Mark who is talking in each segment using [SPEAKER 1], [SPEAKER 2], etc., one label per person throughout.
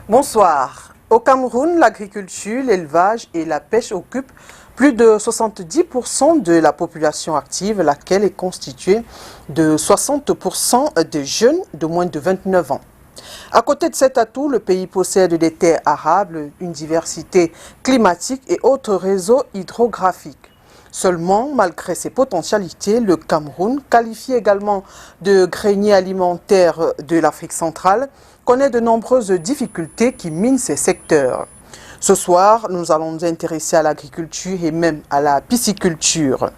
[SPEAKER 1] Bonsoir. Au Cameroun, l'agriculture, l'élevage et la pêche occupent plus de 70% de la population active, laquelle est constituée de 60% de jeunes de moins de 29 ans. À côté de cet atout, le pays possède des terres arables, une diversité climatique et autres réseaux hydrographiques. Seulement, malgré ses potentialités, le Cameroun, qualifié également de grenier alimentaire de l'Afrique centrale, connaît de nombreuses difficultés qui minent ces secteurs. Ce soir, nous allons nous intéresser à l'agriculture et même à la pisciculture.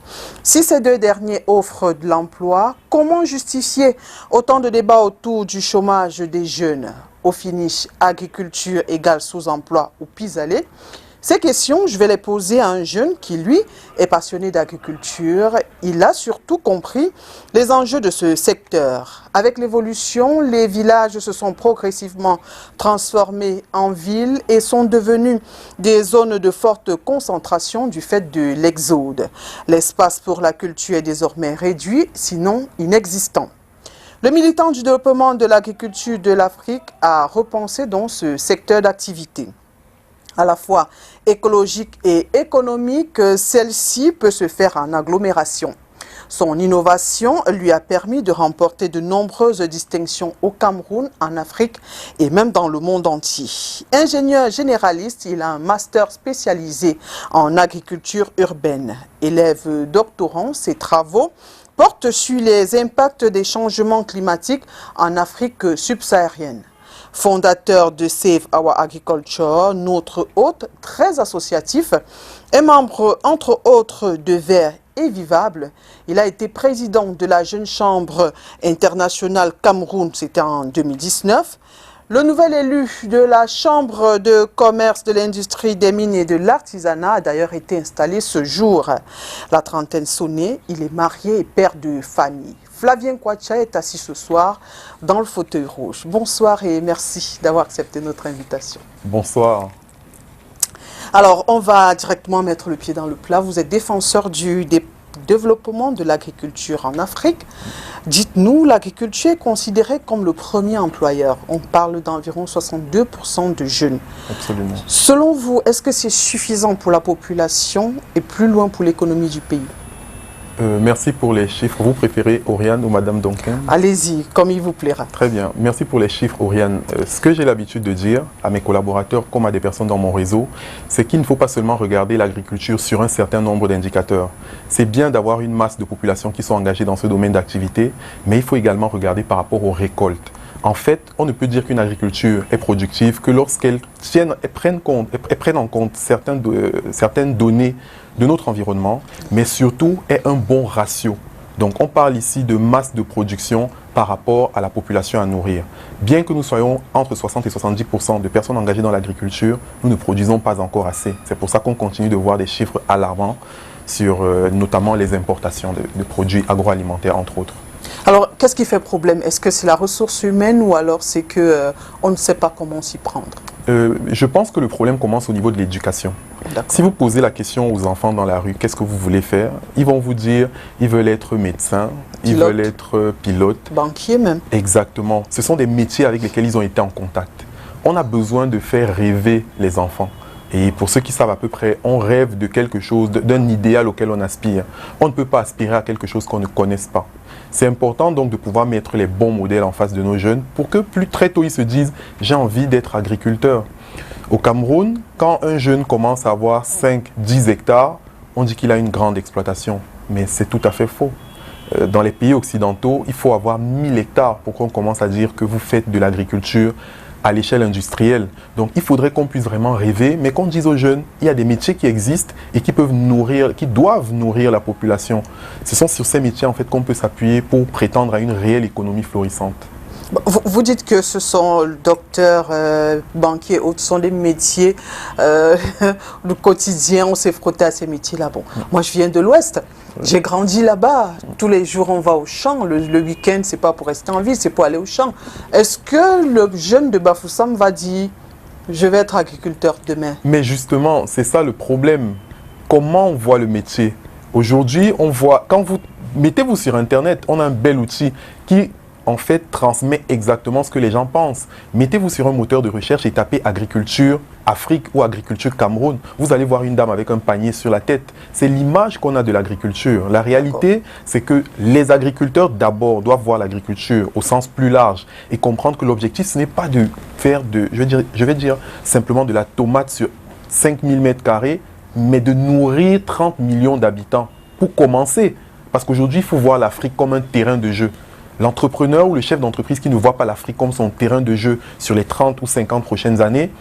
[SPEAKER 1] Si ces deux derniers offrent de l'emploi, comment justifier autant de débats autour du chômage des jeunes? Au finish, agriculture égale sous-emploi ou pis-aller? Ces questions, je vais les poser à un jeune qui, lui, est passionné d'agriculture. Il a surtout compris les enjeux de ce secteur. Avec l'évolution, les villages se sont progressivement transformés en villes et sont devenus des zones de forte concentration du fait de l'exode. L'espace pour la culture est désormais réduit, sinon inexistant. Le militant du développement de l'agriculture de l'Afrique a repensé donc ce secteur d'activité. À la fois écologique et économique, celle-ci peut se faire en agglomération. Son innovation lui a permis de remporter de nombreuses distinctions au Cameroun, en Afrique et même dans le monde entier. Ingénieur généraliste, il a un master spécialisé en agriculture urbaine. Élève doctorant, ses travaux portent sur les impacts des changements climatiques en Afrique subsaharienne. Fondateur de Save Our Agriculture, notre hôte très associatif, est membre entre autres de Vert et Vivable. Il a été président de la Jeune Chambre internationale Cameroun, c'était en 2019. Le nouvel élu de la Chambre de commerce de l'industrie des mines et de l'artisanat a d'ailleurs été installé ce jour. La trentaine sonnée, il est marié et père de famille. Flavien Kwacha est assis ce soir dans le fauteuil rouge. Bonsoir et merci d'avoir accepté notre invitation.
[SPEAKER 2] Bonsoir.
[SPEAKER 1] Alors, on va directement mettre le pied dans le plat. Vous êtes défenseur du développement de l'agriculture en Afrique. Dites-nous, l'agriculture est considérée comme le premier employeur. On parle d'environ 62% de jeunes.
[SPEAKER 2] Absolument.
[SPEAKER 1] Selon vous, est-ce que c'est suffisant pour la population et plus loin pour l'économie du pays?
[SPEAKER 2] Merci pour les chiffres. Vous préférez Oriane ou Madame Duncan?
[SPEAKER 1] Allez-y, comme il vous plaira.
[SPEAKER 2] Très bien. Merci pour les chiffres, Oriane. Ce que j'ai l'habitude de dire à mes collaborateurs comme à des personnes dans mon réseau, c'est qu'il ne faut pas seulement regarder l'agriculture sur un certain nombre d'indicateurs. C'est bien d'avoir une masse de population qui sont engagées dans ce domaine d'activité, mais il faut également regarder par rapport aux récoltes. En fait, on ne peut dire qu'une agriculture est productive que lorsqu'elle prenne en compte certaines données de notre environnement, mais surtout est un bon ratio. Donc on parle ici de masse de production par rapport à la population à nourrir. Bien que nous soyons entre 60 et 70% de personnes engagées dans l'agriculture, nous ne produisons pas encore assez. C'est pour ça qu'on continue de voir des chiffres alarmants sur notamment les importations de produits agroalimentaires, entre autres.
[SPEAKER 1] Alors, qu'est-ce qui fait problème? Est-ce que c'est la ressource humaine ou alors c'est que on ne sait pas comment s'y prendre?
[SPEAKER 2] Je pense que le problème commence au niveau de l'éducation. Si vous posez la question aux enfants dans la rue, qu'est-ce que vous voulez faire? Ils vont vous dire, ils veulent être médecins, ils veulent être pilotes.
[SPEAKER 1] Banquiers même.
[SPEAKER 2] Exactement. Ce sont des métiers avec lesquels ils ont été en contact. On a besoin de faire rêver les enfants. Et pour ceux qui savent à peu près, on rêve de quelque chose, d'un idéal auquel on aspire. On ne peut pas aspirer à quelque chose qu'on ne connaisse pas. C'est important donc de pouvoir mettre les bons modèles en face de nos jeunes pour que plus très tôt ils se disent « j'ai envie d'être agriculteur ». Au Cameroun, quand un jeune commence à avoir 5-10 hectares, on dit qu'il a une grande exploitation. Mais c'est tout à fait faux. Dans les pays occidentaux, il faut avoir 1000 hectares pour qu'on commence à dire que vous faites de l'agriculture à l'échelle industrielle. Donc il faudrait qu'on puisse vraiment rêver, mais qu'on dise aux jeunes, il y a des métiers qui existent et qui peuvent nourrir, qui doivent nourrir la population. Ce sont sur ces métiers en fait qu'on peut s'appuyer pour prétendre à une réelle économie florissante.
[SPEAKER 1] Vous dites que ce sont docteurs, banquiers, autres, ce sont des métiers du quotidien, on s'est frotté à ces métiers-là. Bon, moi je viens de l'Ouest, j'ai grandi là-bas, tous les jours on va au champ, le week-end c'est pas pour rester en ville, c'est pour aller au champ. Est-ce que le jeune de Bafoussam va dire, je vais être agriculteur demain?
[SPEAKER 2] Mais justement, c'est ça le problème. Comment on voit le métier? Aujourd'hui, on voit, quand vous mettez-vous sur Internet, on a un bel outil qui en fait, transmet exactement ce que les gens pensent. Mettez-vous sur un moteur de recherche et tapez agriculture Afrique ou agriculture Cameroun. Vous allez voir une dame avec un panier sur la tête. C'est l'image qu'on a de l'agriculture. La réalité, c'est que les agriculteurs, d'abord, doivent voir l'agriculture au sens plus large et comprendre que l'objectif, ce n'est pas de faire je vais dire simplement de la tomate sur 5000 mètres carrés, mais de nourrir 30 millions d'habitants. Pour commencer, parce qu'aujourd'hui, il faut voir l'Afrique comme un terrain de jeu. L'entrepreneur ou le chef d'entreprise qui ne voit pas l'Afrique comme son terrain de jeu sur les 30 ou 50 prochaines années,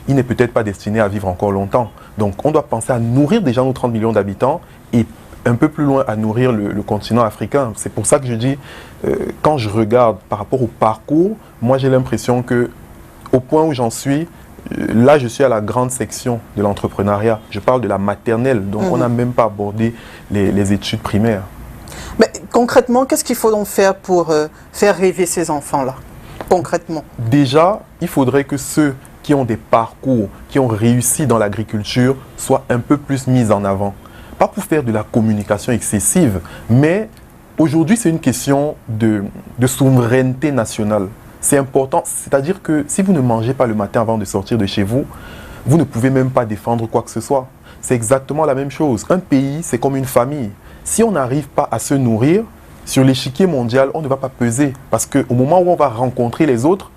[SPEAKER 2] il n'est peut-être pas destiné à vivre encore longtemps. Donc, on doit penser à nourrir déjà nos 30 millions d'habitants et un peu plus loin à nourrir le continent africain. C'est pour ça que je dis, quand je regarde par rapport au parcours, moi j'ai l'impression que au point où j'en suis, là je suis à la grande section de l'entrepreneuriat. Je parle de la maternelle, donc on n'a même pas abordé les études primaires.
[SPEAKER 1] Mais concrètement, qu'est-ce qu'il faut donc faire pour faire rêver ces enfants-là, concrètement?
[SPEAKER 2] Déjà, il faudrait que ceux qui ont des parcours, qui ont réussi dans l'agriculture, soient un peu plus mis en avant. Pas pour faire de la communication excessive, mais aujourd'hui, c'est une question de souveraineté nationale. C'est important, c'est-à-dire que si vous ne mangez pas le matin avant de sortir de chez vous, vous ne pouvez même pas défendre quoi que ce soit. C'est exactement la même chose. Un pays, c'est comme une famille. Si on n'arrive pas à se nourrir, sur l'échiquier mondial, on ne va pas peser. Parce qu'au moment où on va rencontrer les autres,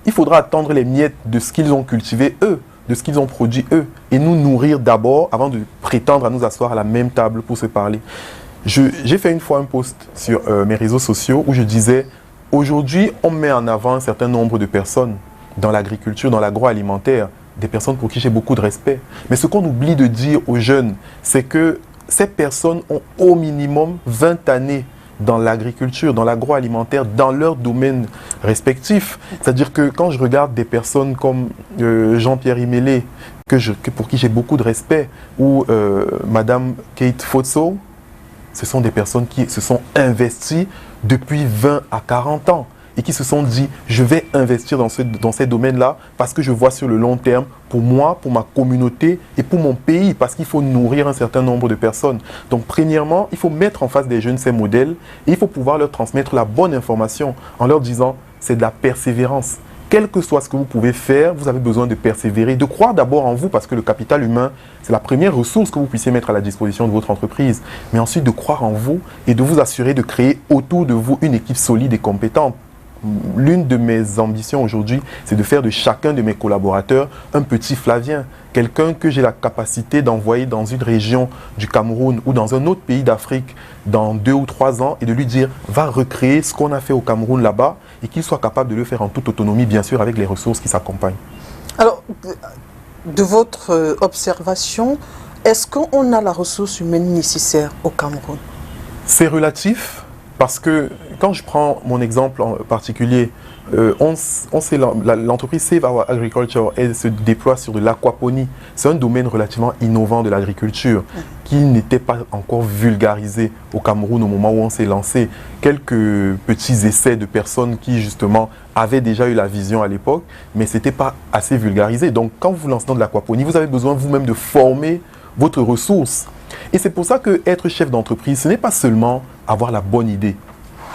[SPEAKER 2] il faudra attendre les miettes de ce qu'ils ont cultivé eux, de ce qu'ils ont produit eux, et nous nourrir d'abord avant de prétendre à nous asseoir à la même table pour se parler. J'ai fait une fois un post sur mes réseaux sociaux où je disais, aujourd'hui, on met en avant un certain nombre de personnes dans l'agriculture, dans l'agroalimentaire, des personnes pour qui j'ai beaucoup de respect. Mais ce qu'on oublie de dire aux jeunes, c'est que ces personnes ont au minimum 20 années dans l'agriculture, dans l'agroalimentaire, dans leurs domaines respectifs. C'est-à-dire que quand je regarde des personnes comme Jean-Pierre Imelé, pour qui j'ai beaucoup de respect, ou Madame Kate Fotso, ce sont des personnes qui se sont investies depuis 20 à 40 ans et qui se sont dit, je vais investir dans ces domaines-là parce que je vois sur le long terme, pour moi, pour ma communauté et pour mon pays, parce qu'il faut nourrir un certain nombre de personnes. Donc, premièrement, il faut mettre en face des jeunes ces modèles et il faut pouvoir leur transmettre la bonne information en leur disant, c'est de la persévérance. Quel que soit ce que vous pouvez faire, vous avez besoin de persévérer, de croire d'abord en vous, parce que le capital humain, c'est la première ressource que vous puissiez mettre à la disposition de votre entreprise. Mais ensuite, de croire en vous et de vous assurer de créer autour de vous une équipe solide et compétente. L'une de mes ambitions aujourd'hui, c'est de faire de chacun de mes collaborateurs un petit Flavien, quelqu'un que j'ai la capacité d'envoyer dans une région du Cameroun ou dans un autre pays d'Afrique dans 2 ou 3 ans et de lui dire, va recréer ce qu'on a fait au Cameroun là-bas et qu'il soit capable de le faire en toute autonomie, bien sûr, avec les ressources qui s'accompagnent.
[SPEAKER 1] Alors, de votre observation, est-ce qu'on a la ressource humaine nécessaire au Cameroun?
[SPEAKER 2] C'est relatif. Parce que quand je prends mon exemple en particulier, l'entreprise Save Our Agriculture, elle se déploie sur de l'aquaponie. C'est un domaine relativement innovant de l'agriculture qui n'était pas encore vulgarisé au Cameroun au moment où on s'est lancé. Quelques petits essais de personnes qui justement avaient déjà eu la vision à l'époque, mais ce n'était pas assez vulgarisé. Donc quand vous vous lancez dans de l'aquaponie, vous avez besoin vous-même de former votre ressource. Et c'est pour ça que être chef d'entreprise, ce n'est pas seulement avoir la bonne idée.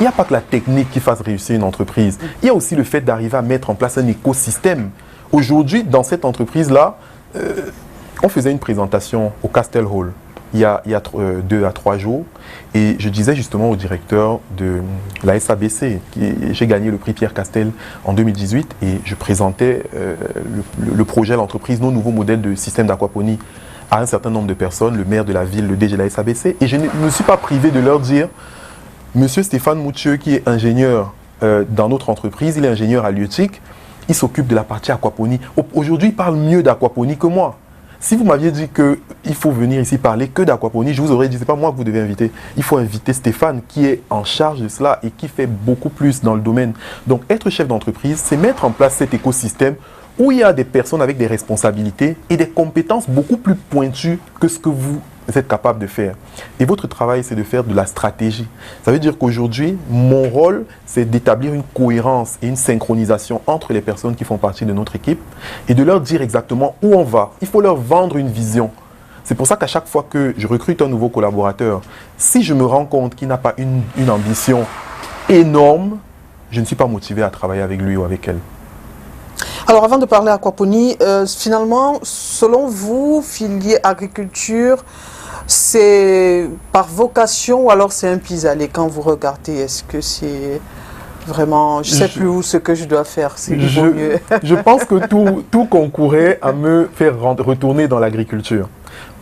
[SPEAKER 2] Il n'y a pas que la technique qui fasse réussir une entreprise. Il y a aussi le fait d'arriver à mettre en place un écosystème. Aujourd'hui, dans cette entreprise-là, on faisait une présentation au Castel Hall il y a 2 à 3 jours. Et je disais justement au directeur de la SABC, j'ai gagné le prix Pierre Castel en 2018, et je présentais le projet à l'entreprise, nos nouveaux modèles de système d'aquaponie à un certain nombre de personnes, le maire de la ville, le DG de la SABC, et je ne me suis pas privé de leur dire, Monsieur Stéphane Moutieu, qui est ingénieur dans notre entreprise, il est ingénieur halieutique, il s'occupe de la partie aquaponie. Aujourd'hui, il parle mieux d'aquaponie que moi. Si vous m'aviez dit qu'il faut venir ici parler que d'aquaponie, je vous aurais dit, ce n'est pas moi que vous devez inviter. Il faut inviter Stéphane, qui est en charge de cela et qui fait beaucoup plus dans le domaine. Donc, être chef d'entreprise, c'est mettre en place cet écosystème où il y a des personnes avec des responsabilités et des compétences beaucoup plus pointues que ce que vous êtes capable de faire. Et votre travail, c'est de faire de la stratégie. Ça veut dire qu'aujourd'hui, mon rôle, c'est d'établir une cohérence et une synchronisation entre les personnes qui font partie de notre équipe et de leur dire exactement où on va. Il faut leur vendre une vision. C'est pour ça qu'à chaque fois que je recrute un nouveau collaborateur, si je me rends compte qu'il n'a pas une ambition énorme, je ne suis pas motivé à travailler avec lui ou avec elle.
[SPEAKER 1] Alors, avant de parler aquaponie, finalement, selon vous, filière agriculture, c'est par vocation ou alors c'est un pis-aller quand vous regardez? Est-ce que c'est vraiment, je ne sais plus où ce que je dois faire, c'est mieux.
[SPEAKER 2] Je pense que tout concourait à me faire retourner dans l'agriculture.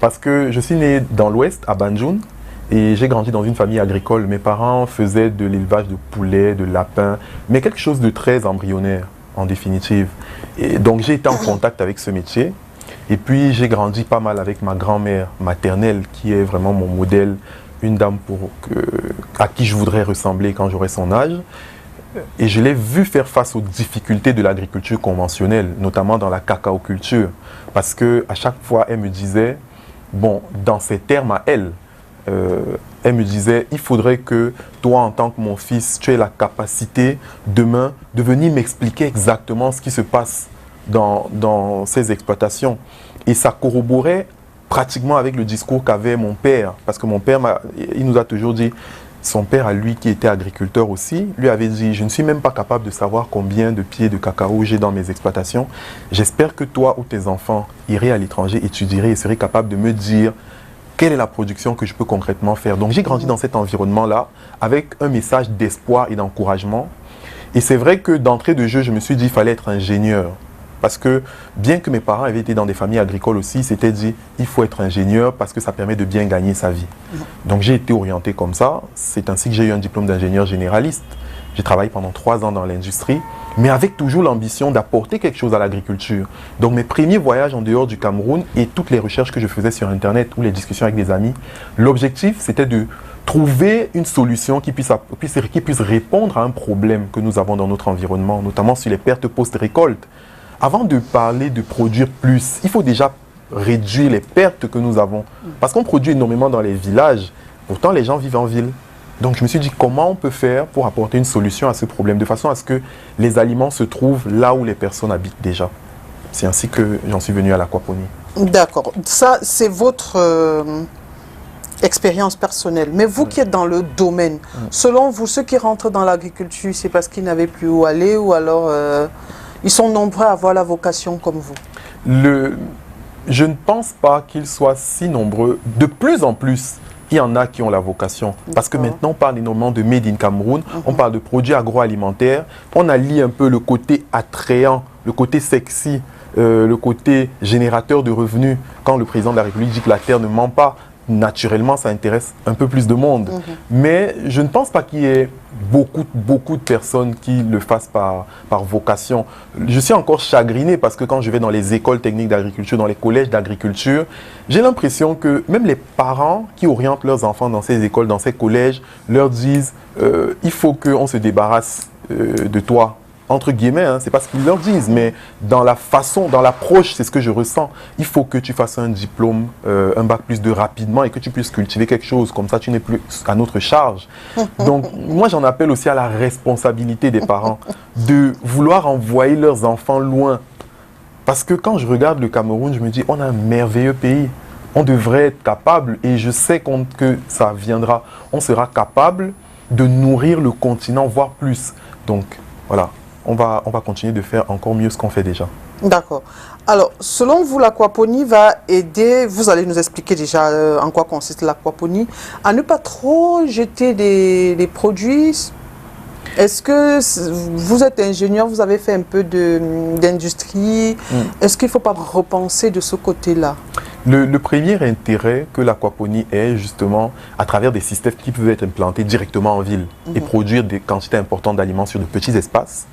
[SPEAKER 2] Parce que je suis né dans l'Ouest, à Banjoun, et j'ai grandi dans une famille agricole. Mes parents faisaient de l'élevage de poulets, de lapins, mais quelque chose de très embryonnaire, en définitive. Et donc j'ai été en contact avec ce métier. Et puis j'ai grandi pas mal avec ma grand-mère maternelle, qui est vraiment mon modèle, une dame à qui je voudrais ressembler quand j'aurai son âge. Et je l'ai vu faire face aux difficultés de l'agriculture conventionnelle, notamment dans la cacaoculture. Parce qu'à chaque fois, elle me disait, bon, dans ses termes à elle, elle me disait, il faudrait que toi, en tant que mon fils, tu aies la capacité demain de venir m'expliquer exactement ce qui se passe dans ces exploitations. Et ça corroborait pratiquement avec le discours qu'avait mon père. Parce que mon père, il nous a toujours dit, son père, à lui, qui était agriculteur aussi, lui avait dit, je ne suis même pas capable de savoir combien de pieds de cacao j'ai dans mes exploitations. J'espère que toi ou tes enfants iraient à l'étranger, étudieraient et seraient capables de me dire quelle est la production que je peux concrètement faire. Donc j'ai grandi dans cet environnement-là avec un message d'espoir et d'encouragement. Et c'est vrai que d'entrée de jeu, je me suis dit qu'il fallait être ingénieur. Parce que bien que mes parents avaient été dans des familles agricoles aussi, ils s'étaient dit il faut être ingénieur parce que ça permet de bien gagner sa vie. Donc j'ai été orienté comme ça. C'est ainsi que j'ai eu un diplôme d'ingénieur généraliste. J'ai travaillé pendant 3 ans dans l'industrie, mais avec toujours l'ambition d'apporter quelque chose à l'agriculture. Donc mes premiers voyages en dehors du Cameroun et toutes les recherches que je faisais sur Internet ou les discussions avec des amis, l'objectif c'était de trouver une solution qui puisse répondre à un problème que nous avons dans notre environnement, notamment sur les pertes post-récolte. Avant de parler de produire plus, il faut déjà réduire les pertes que nous avons. Parce qu'on produit énormément dans les villages, pourtant les gens vivent en ville. Donc je me suis dit comment on peut faire pour apporter une solution à ce problème, de façon à ce que les aliments se trouvent là où les personnes habitent déjà. C'est ainsi que j'en suis venu à l'aquaponie.
[SPEAKER 1] D'accord. Ça, c'est votre expérience personnelle. Mais vous qui êtes dans le domaine, selon vous, ceux qui rentrent dans l'agriculture, c'est parce qu'ils n'avaient plus où aller ou alors... ils sont nombreux à avoir la vocation comme vous?
[SPEAKER 2] Je ne pense pas qu'ils soient si nombreux. De plus en plus, il y en a qui ont la vocation. Parce que maintenant, on parle énormément de Made in Cameroun, on parle de produits agroalimentaires. On allie un peu le côté attrayant, le côté sexy, le côté générateur de revenus. Quand le président de la République dit que la terre ne ment pas, naturellement, ça intéresse un peu plus de monde. Mais je ne pense pas qu'il y ait beaucoup de personnes qui le fassent par vocation. Je suis encore chagriné parce que quand je vais dans les écoles techniques d'agriculture, dans les collèges d'agriculture, j'ai l'impression que même les parents qui orientent leurs enfants dans ces écoles, dans ces collèges, leur disent il faut qu'on se débarrasse de toi. Entre guillemets, hein, c'est pas ce qu'ils leur disent, mais dans la façon, dans l'approche, c'est ce que je ressens. Il faut que tu fasses un diplôme, un bac plus 2 rapidement et que tu puisses cultiver quelque chose. Comme ça, tu n'es plus à notre charge. Donc, moi, j'en appelle aussi à la responsabilité des parents de vouloir envoyer leurs enfants loin. Parce que quand je regarde le Cameroun, je me dis, on a un merveilleux pays. On devrait être capable, et je sais que ça viendra, on sera capable de nourrir le continent, voire plus. Donc, voilà. On va continuer de faire encore mieux ce qu'on fait déjà.
[SPEAKER 1] D'accord. Alors, selon vous, l'aquaponie va aider, vous allez nous expliquer déjà en quoi consiste l'aquaponie, à ne pas trop jeter des produits. Est-ce que vous êtes ingénieur, vous avez fait un peu d'industrie, est-ce qu'il ne faut pas repenser de ce côté-là?
[SPEAKER 2] Le premier intérêt que l'aquaponie est justement à travers des systèmes qui peuvent être implantés directement en ville et produire des quantités importantes d'aliments sur de petits espaces.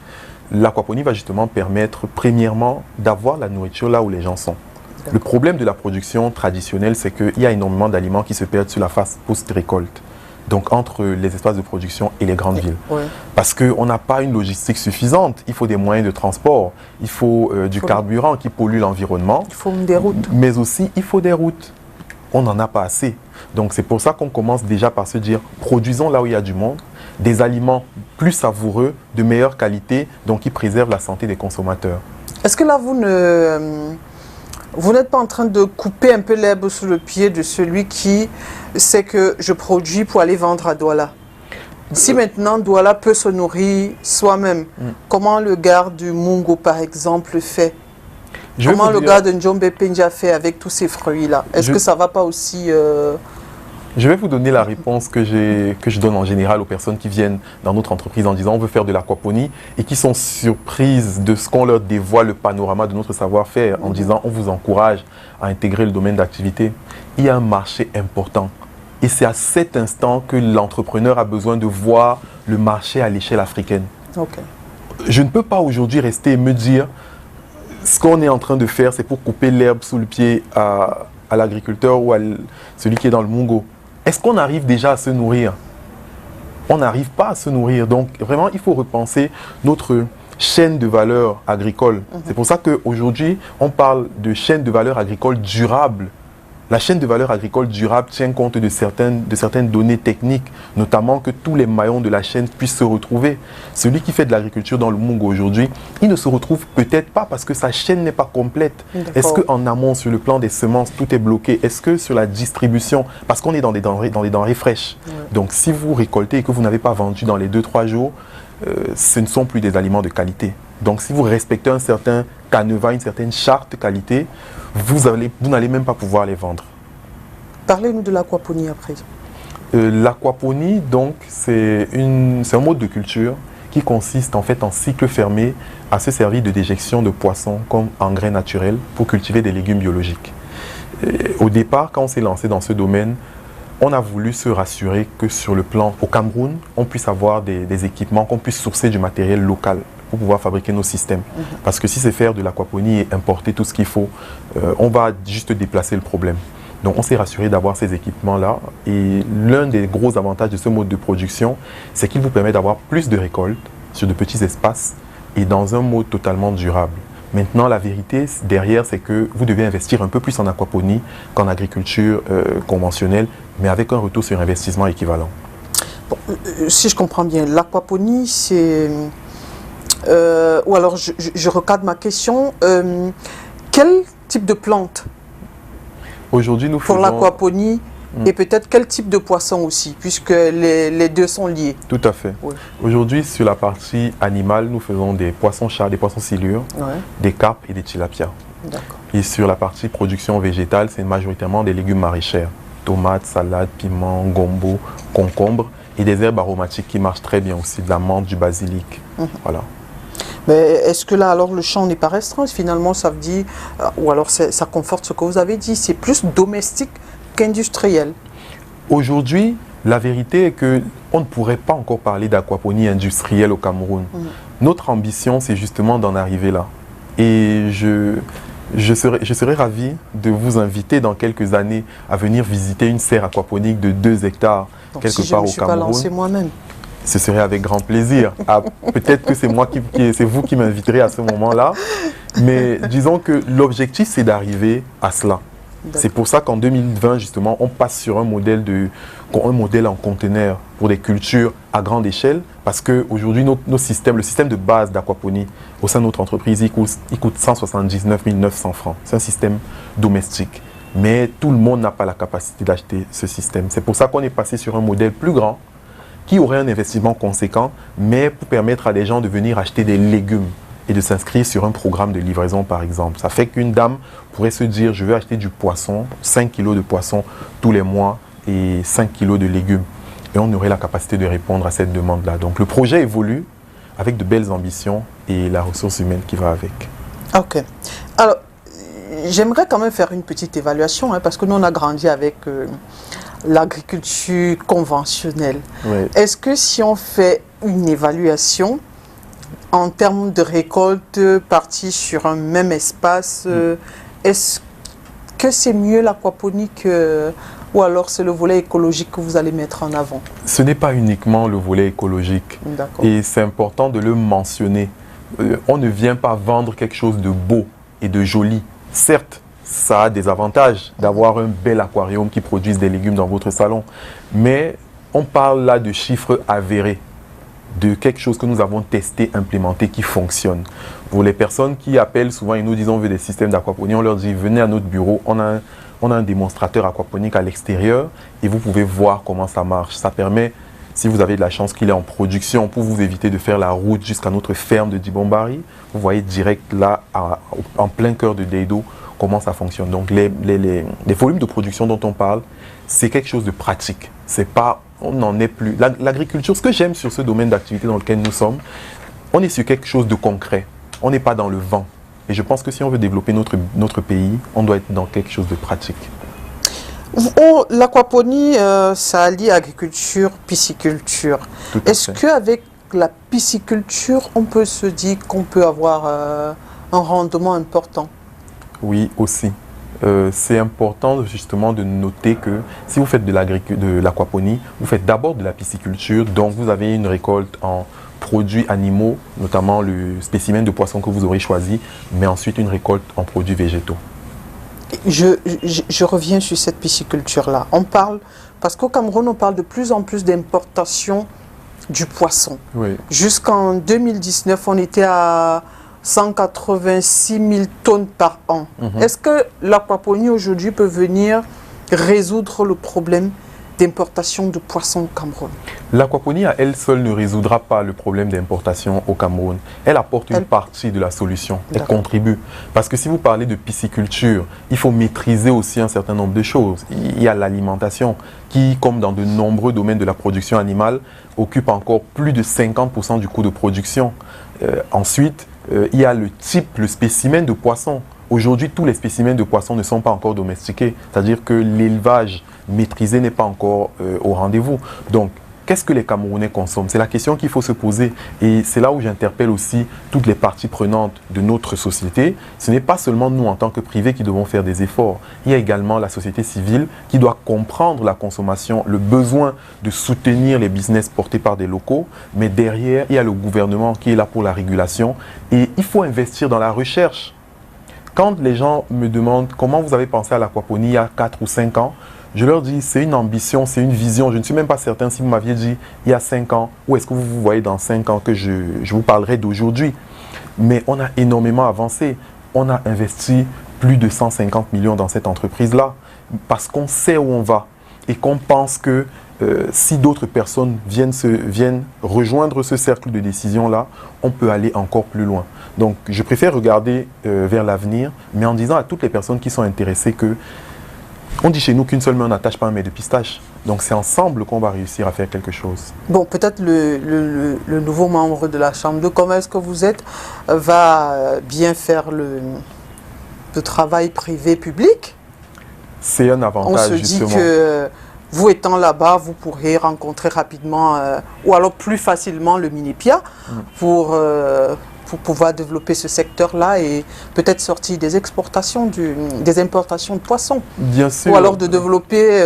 [SPEAKER 2] L'aquaponie va justement permettre, premièrement, d'avoir la nourriture là où les gens sont. Le problème de la production traditionnelle, c'est qu'il y a énormément d'aliments qui se perdent sur la phase post-récolte. Donc entre les espaces de production et les grandes villes. Parce qu'on n'a pas une logistique suffisante. Il faut des moyens de transport, il faut du carburant qui pollue l'environnement. Il
[SPEAKER 1] faut des routes.
[SPEAKER 2] Mais aussi, il faut des routes. On n'en a pas assez. Donc c'est pour ça qu'on commence déjà par se dire, produisons là où il y a du monde, des aliments plus savoureux, de meilleure qualité, donc qui préservent la santé des consommateurs.
[SPEAKER 1] Est-ce que là, vous n'êtes pas en train de couper un peu l'herbe sous le pied de celui qui sait que je produis pour aller vendre à Douala? Si maintenant Douala peut se nourrir soi-même, comment le gars du Mungo, par exemple, fait? Comment le gars de Njombe Penja fait avec tous ces fruits-là? Est-ce que ça ne va pas aussi...
[SPEAKER 2] Je vais vous donner la réponse que je donne en général aux personnes qui viennent dans notre entreprise en disant on veut faire de l'aquaponie et qui sont surprises de ce qu'on leur dévoile le panorama de notre savoir-faire en disant on vous encourage à intégrer le domaine d'activité. Il y a un marché important et c'est à cet instant que l'entrepreneur a besoin de voir le marché à l'échelle africaine.
[SPEAKER 1] Okay.
[SPEAKER 2] Je ne peux pas aujourd'hui rester et me dire ce qu'on est en train de faire c'est pour couper l'herbe sous le pied à l'agriculteur ou à celui qui est dans le Mungo. Est-ce qu'on arrive déjà à se nourrir? On n'arrive pas à se nourrir. Donc, vraiment, il faut repenser notre chaîne de valeur agricole. C'est pour ça qu'aujourd'hui, on parle de chaîne de valeur agricole durable. La chaîne de valeur agricole durable tient compte de certaines données techniques, notamment que tous les maillons de la chaîne puissent se retrouver. Celui qui fait de l'agriculture dans le Mungo aujourd'hui, il ne se retrouve peut-être pas parce que sa chaîne n'est pas complète. Est-ce qu'en amont, sur le plan des semences, tout est bloqué? Est-ce que sur la distribution, parce qu'on est dans des denrées fraîches, donc si vous récoltez et que vous n'avez pas vendu dans les 2-3 jours, ce ne sont plus des aliments de qualité. Donc si vous respectez un certain canevas, une certaine charte qualité, vous n'allez même pas pouvoir les vendre.
[SPEAKER 1] Parlez-nous de l'aquaponie après.
[SPEAKER 2] L'aquaponie, donc, c'est un mode de culture qui consiste en fait en cycle fermé à se servir de déjection de poissons comme engrais naturel pour cultiver des légumes biologiques. Au départ, quand on s'est lancé dans ce domaine, on a voulu se rassurer que sur le plan au Cameroun, on puisse avoir des équipements, qu'on puisse sourcer du matériel local pour pouvoir fabriquer nos systèmes. Parce que si c'est faire de l'aquaponie et importer tout ce qu'il faut, on va juste déplacer le problème. Donc on s'est rassuré d'avoir ces équipements-là. Et l'un des gros avantages de ce mode de production, c'est qu'il vous permet d'avoir plus de récoltes sur de petits espaces et dans un mode totalement durable. Maintenant, la vérité derrière, c'est que vous devez investir un peu plus en aquaponie qu'en agriculture conventionnelle, mais avec un retour sur investissement équivalent.
[SPEAKER 1] Bon, si je comprends bien, l'aquaponie, c'est... ou alors, je recadre ma question. Quel type de plante
[SPEAKER 2] aujourd'hui nous faisons...
[SPEAKER 1] pour l'aquaponie et peut-être quel type de poisson aussi, puisque les deux sont liés?
[SPEAKER 2] Tout à fait. Oui. Aujourd'hui, sur la partie animale, nous faisons des poissons-chats, des poissons silures, des carpes et des tilapias. Et sur la partie production végétale, c'est majoritairement des légumes maraîchers. Tomates, salades, piments, gombo, concombres et des herbes aromatiques qui marchent très bien aussi, de la menthe, du basilic. Voilà.
[SPEAKER 1] Mais est-ce que là, alors, le champ n'est pas restreint? Finalement, ça veut dire, ou alors ça conforte ce que vous avez dit, c'est plus domestique qu'industriel. Aujourd'hui,
[SPEAKER 2] la vérité est qu'on ne pourrait pas encore parler d'aquaponie industrielle au Cameroun. Notre ambition, c'est justement d'en arriver là. Et je serais ravi de vous inviter dans quelques années à venir visiter une serre aquaponique de 2 hectares
[SPEAKER 1] donc,
[SPEAKER 2] quelque
[SPEAKER 1] si
[SPEAKER 2] part au Cameroun.
[SPEAKER 1] Si je ne me suis pas lancé moi-même.
[SPEAKER 2] Ce serait avec grand plaisir. Peut-être que c'est vous qui m'inviterez à ce moment-là. Mais disons que l'objectif, c'est d'arriver à cela. C'est pour ça qu'en 2020, justement, on passe sur un modèle en conteneur pour des cultures à grande échelle. Parce qu'aujourd'hui, le système de base d'aquaponie au sein de notre entreprise, il coûte 179 900 francs. C'est un système domestique. Mais tout le monde n'a pas la capacité d'acheter ce système. C'est pour ça qu'on est passé sur un modèle plus grand, qui aurait un investissement conséquent, mais pour permettre à des gens de venir acheter des légumes et de s'inscrire sur un programme de livraison, par exemple. Ça fait qu'une dame pourrait se dire, je veux acheter du poisson, 5 kilos de poisson tous les mois et 5 kilos de légumes. Et on aurait la capacité de répondre à cette demande-là. Donc le projet évolue avec de belles ambitions et la ressource humaine qui va avec.
[SPEAKER 1] Ok. Alors, j'aimerais quand même faire une petite évaluation, parce que nous, on a grandi avec... l'agriculture conventionnelle.
[SPEAKER 2] Oui.
[SPEAKER 1] Est-ce que si on fait une évaluation en termes de récolte partie sur un même espace, est-ce que c'est mieux l'aquaponie ou alors c'est le volet écologique que vous allez mettre en avant?
[SPEAKER 2] Ce n'est pas uniquement le volet écologique. Et c'est important de le mentionner. On ne vient pas vendre quelque chose de beau et de joli. Certes, ça a des avantages d'avoir un bel aquarium qui produise des légumes dans votre salon. Mais on parle là de chiffres avérés, de quelque chose que nous avons testé, implémenté, qui fonctionne. Pour les personnes qui appellent souvent et nous disent on veut des systèmes d'aquaponie, on leur dit venez à notre bureau, on a un démonstrateur aquaponique à l'extérieur et vous pouvez voir comment ça marche. Ça permet Si vous avez de la chance qu'il est en production pour vous éviter de faire la route jusqu'à notre ferme de Dibombari, vous voyez direct là, en plein cœur de Deido, comment ça fonctionne. Donc les volumes de production dont on parle, c'est quelque chose de pratique. C'est pas, on n'en est plus. L'agriculture, ce que j'aime sur ce domaine d'activité dans lequel nous sommes, on est sur quelque chose de concret. On n'est pas dans le vent. Et je pense que si on veut développer notre pays, on doit être dans quelque chose de pratique.
[SPEAKER 1] L'aquaponie, ça allie agriculture, pisciculture. Est-ce qu'avec la pisciculture, on peut se dire qu'on peut avoir un rendement important?
[SPEAKER 2] Oui, aussi. C'est important justement de noter que si vous faites de l'aquaponie, vous faites d'abord de la pisciculture, donc vous avez une récolte en produits animaux, notamment le spécimen de poisson que vous aurez choisi, mais ensuite une récolte en produits végétaux.
[SPEAKER 1] Je reviens sur cette pisciculture-là. On parle, parce qu'au Cameroun, on parle de plus en plus d'importation du poisson.
[SPEAKER 2] Oui.
[SPEAKER 1] Jusqu'en 2019, on était à 186 000 tonnes par an. Est-ce que l'aquaponie aujourd'hui peut venir résoudre le problème d'importation de poissons au Cameroun?
[SPEAKER 2] L'aquaponie à elle seule ne résoudra pas le problème d'importation au Cameroun. Elle apporte une partie de la solution. Elle contribue. Parce que si vous parlez de pisciculture, il faut maîtriser aussi un certain nombre de choses. Il y a l'alimentation qui, comme dans de nombreux domaines de la production animale, occupe encore plus de 50% du coût de production. Ensuite, il y a le type, le spécimen de poisson. Aujourd'hui, tous les spécimens de poissons ne sont pas encore domestiqués. C'est-à-dire que l'élevage maîtrisé n'est pas encore au rendez-vous. Donc, qu'est-ce que les Camerounais consomment? C'est la question qu'il faut se poser. Et c'est là où j'interpelle aussi toutes les parties prenantes de notre société. Ce n'est pas seulement nous en tant que privés qui devons faire des efforts. Il y a également la société civile qui doit comprendre la consommation, le besoin de soutenir les business portés par des locaux. Mais derrière, il y a le gouvernement qui est là pour la régulation. Et il faut investir dans la recherche. Quand les gens me demandent comment vous avez pensé à l'aquaponie il y a 4 ou 5 ans, je leur dis c'est une ambition, c'est une vision. Je ne suis même pas certain si vous m'aviez dit il y a 5 ans, où est-ce que vous vous voyez dans 5 ans que je vous parlerai d'aujourd'hui. Mais on a énormément avancé. On a investi plus de 150 millions dans cette entreprise-là parce qu'on sait où on va et qu'on pense que si d'autres personnes viennent rejoindre ce cercle de décision-là, on peut aller encore plus loin. Donc, je préfère regarder vers l'avenir, mais en disant à toutes les personnes qui sont intéressées que on dit chez nous qu'une seule main n'attache pas un mets de pistache. Donc, c'est ensemble qu'on va réussir à faire quelque chose.
[SPEAKER 1] Bon, peut-être le nouveau membre de la Chambre de commerce que vous êtes va bien faire le travail privé-public.
[SPEAKER 2] C'est un avantage, justement.
[SPEAKER 1] On se dit que vous étant là-bas, vous pourrez rencontrer rapidement ou alors plus facilement le Minipia pour pouvoir développer ce secteur-là et peut-être sortir des exportations, des importations de poissons.
[SPEAKER 2] Bien sûr.
[SPEAKER 1] Ou alors de développer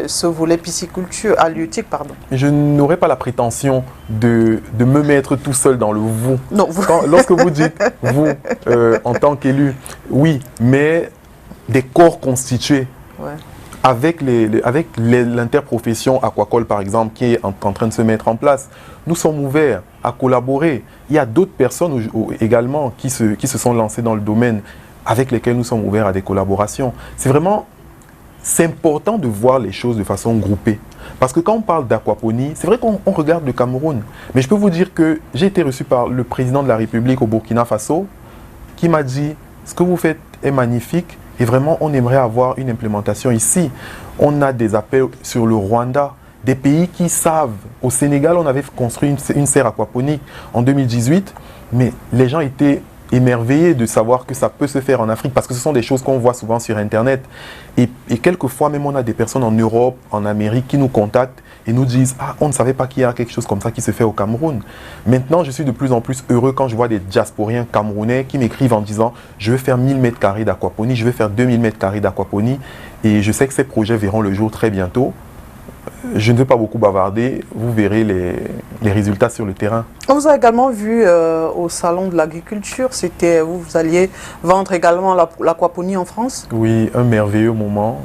[SPEAKER 1] ce volet pisciculture, halieutique, pardon.
[SPEAKER 2] Je n'aurais pas la prétention de me mettre tout seul dans le vous.
[SPEAKER 1] Non,
[SPEAKER 2] lorsque vous dites vous, en tant qu'élu, oui, mais des corps constitués.
[SPEAKER 1] Ouais.
[SPEAKER 2] Avec l'interprofession aquacole, par exemple, qui est en train de se mettre en place, nous sommes ouverts à collaborer. Il y a d'autres personnes également qui se sont lancées dans le domaine avec lesquelles nous sommes ouverts à des collaborations. C'est important de voir les choses de façon groupée. Parce que quand on parle d'aquaponie, c'est vrai qu'on regarde le Cameroun. Mais je peux vous dire que j'ai été reçu par le président de la République au Burkina Faso qui m'a dit « Ce que vous faites est magnifique. Et vraiment, on aimerait avoir une implémentation ici. On a des appels sur le Rwanda, des pays qui savent. Au Sénégal, on avait construit une serre aquaponique en 2018, mais les gens étaient émerveillés de savoir que ça peut se faire en Afrique parce que ce sont des choses qu'on voit souvent sur Internet. Et quelquefois, même on a des personnes en Europe, en Amérique qui nous contactent et nous disent « Ah, on ne savait pas qu'il y a quelque chose comme ça qui se fait au Cameroun. » Maintenant, je suis de plus en plus heureux quand je vois des diasporiens camerounais qui m'écrivent en disant « Je veux faire 1000 mètres carrés d'aquaponie, je veux faire 2000 mètres carrés d'aquaponie. » Et je sais que ces projets verront le jour très bientôt. Je ne veux pas beaucoup bavarder, vous verrez les résultats sur le terrain.
[SPEAKER 1] On vous a également vu au salon de l'agriculture, vous alliez vendre également l'aquaponie en France? Oui,
[SPEAKER 2] un merveilleux moment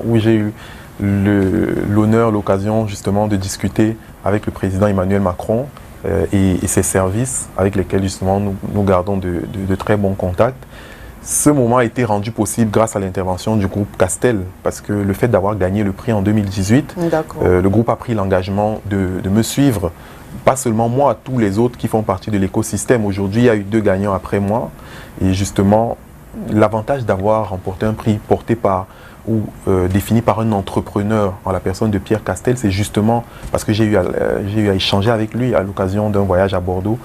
[SPEAKER 2] où j'ai eu l'honneur, l'occasion justement de discuter avec le président Emmanuel Macron et ses services avec lesquels justement nous gardons de très bons contacts. Ce moment a été rendu possible grâce à l'intervention du groupe Castel, parce que le fait d'avoir gagné le prix en 2018, le groupe a pris l'engagement de me suivre, pas seulement moi, tous les autres qui font partie de l'écosystème. Aujourd'hui, il y a eu 2 gagnants après moi, et justement, l'avantage d'avoir remporté un prix porté par ou défini par un entrepreneur en la personne de Pierre Castel, c'est justement parce que j'ai eu à échanger avec lui à l'occasion d'un voyage à Bordeaux,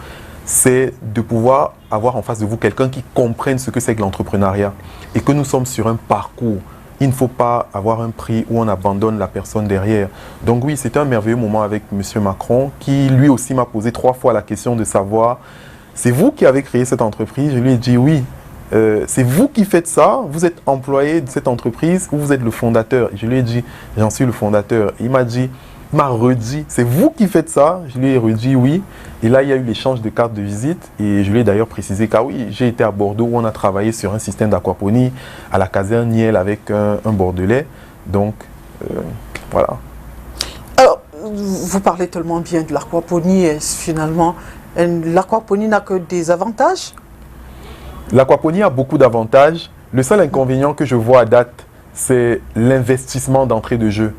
[SPEAKER 2] c'est de pouvoir avoir en face de vous quelqu'un qui comprenne ce que c'est que l'entrepreneuriat et que nous sommes sur un parcours. Il ne faut pas avoir un prix où on abandonne la personne derrière. Donc oui, c'était un merveilleux moment avec M. Macron qui lui aussi m'a posé 3 fois la question de savoir, c'est vous qui avez créé cette entreprise? Je lui ai dit oui. C'est vous qui faites ça, vous êtes employé de cette entreprise ou vous êtes le fondateur? Je lui ai dit, j'en suis le fondateur. Il m'a redit, c'est vous qui faites ça? Je lui ai redit oui. Et là, il y a eu l'échange de cartes de visite. Et je lui ai d'ailleurs précisé qu'ah oui, j'ai été à Bordeaux où on a travaillé sur un système d'aquaponie à la caserne Niel avec un Bordelais. Donc, voilà.
[SPEAKER 1] Alors, vous parlez tellement bien de l'aquaponie et finalement, l'aquaponie n'a que des avantages?
[SPEAKER 2] L'aquaponie a beaucoup d'avantages. Le seul inconvénient que je vois à date, c'est l'investissement d'entrée de jeu.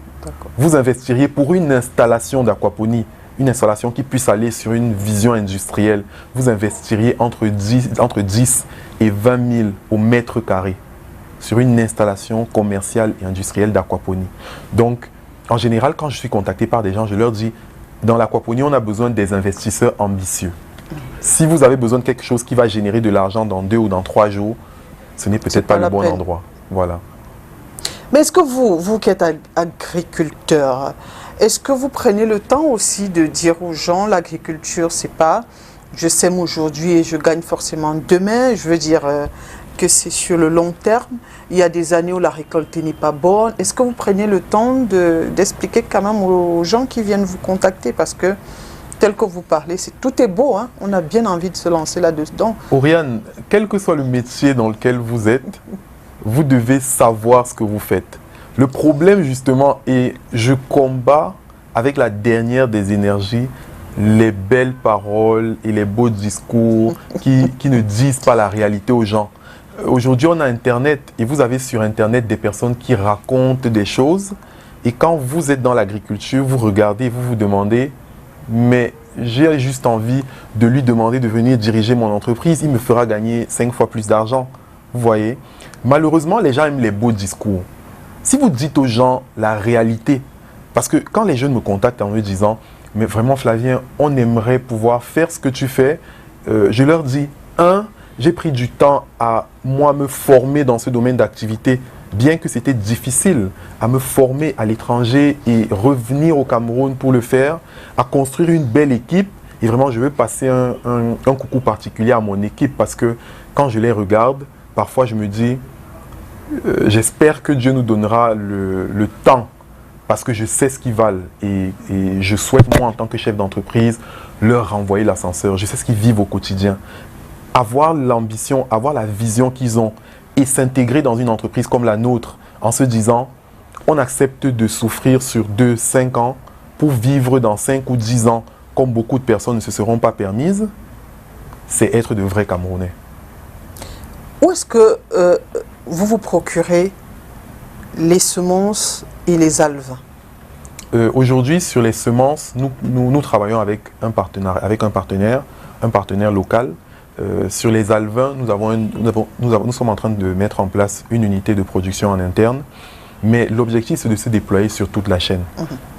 [SPEAKER 2] Vous investiriez pour une installation d'aquaponie, une installation qui puisse aller sur une vision industrielle, vous investiriez entre 10 et 20 000 au mètre carré sur une installation commerciale et industrielle d'aquaponie. Donc, en général, quand je suis contacté par des gens, je leur dis, dans l'aquaponie, on a besoin des investisseurs ambitieux. Si vous avez besoin de quelque chose qui va générer de l'argent dans 2 ou dans 3 jours, ce n'est peut-être pas le bon endroit. Voilà.
[SPEAKER 1] Mais est-ce que vous qui êtes agriculteur, est-ce que vous prenez le temps aussi de dire aux gens, l'agriculture, c'est pas je sème aujourd'hui et je gagne forcément demain, je veux dire que c'est sur le long terme, il y a des années où la récolte n'est pas bonne. Est-ce que vous prenez le temps d'expliquer quand même aux gens qui viennent vous contacter, parce que tel que vous parlez, tout est beau, hein? On a bien envie de se lancer là-dedans.
[SPEAKER 2] Oriane, quel que soit le métier dans lequel vous êtes, vous devez savoir ce que vous faites. Le problème justement, et je combats avec la dernière des énergies, les belles paroles et les beaux discours qui ne disent pas la réalité aux gens. Aujourd'hui, on a Internet et vous avez sur Internet des personnes qui racontent des choses. Et quand vous êtes dans l'agriculture, vous regardez, vous vous demandez, mais j'ai juste envie de lui demander de venir diriger mon entreprise, il me fera gagner 5 fois plus d'argent. Vous voyez? Malheureusement, les gens aiment les beaux discours. Si vous dites aux gens la réalité, parce que quand les jeunes me contactent en me disant, mais vraiment Flavien, on aimerait pouvoir faire ce que tu fais, je leur dis, j'ai pris du temps à moi me former dans ce domaine d'activité, bien que c'était difficile, à me former à l'étranger et revenir au Cameroun pour le faire, à construire une belle équipe. Et vraiment, je veux passer un coucou particulier à mon équipe, parce que quand je les regarde, parfois je me dis, j'espère que Dieu nous donnera le temps, parce que je sais ce qu'ils valent. Et je souhaite, moi, en tant que chef d'entreprise, leur renvoyer l'ascenseur. Je sais ce qu'ils vivent au quotidien. Avoir l'ambition, avoir la vision qu'ils ont et s'intégrer dans une entreprise comme la nôtre en se disant, on accepte de souffrir sur 2, 5 ans pour vivre dans 5 ou 10 ans comme beaucoup de personnes ne se seront pas permises, c'est être de vrais Camerounais.
[SPEAKER 1] Où est-ce que vous vous procurez les semences et les alevins?
[SPEAKER 2] Aujourd'hui, sur les semences, nous travaillons avec un partenaire local. Sur les alevins, nous sommes en train de mettre en place une unité de production en interne, mais l'objectif c'est de se déployer sur toute la chaîne.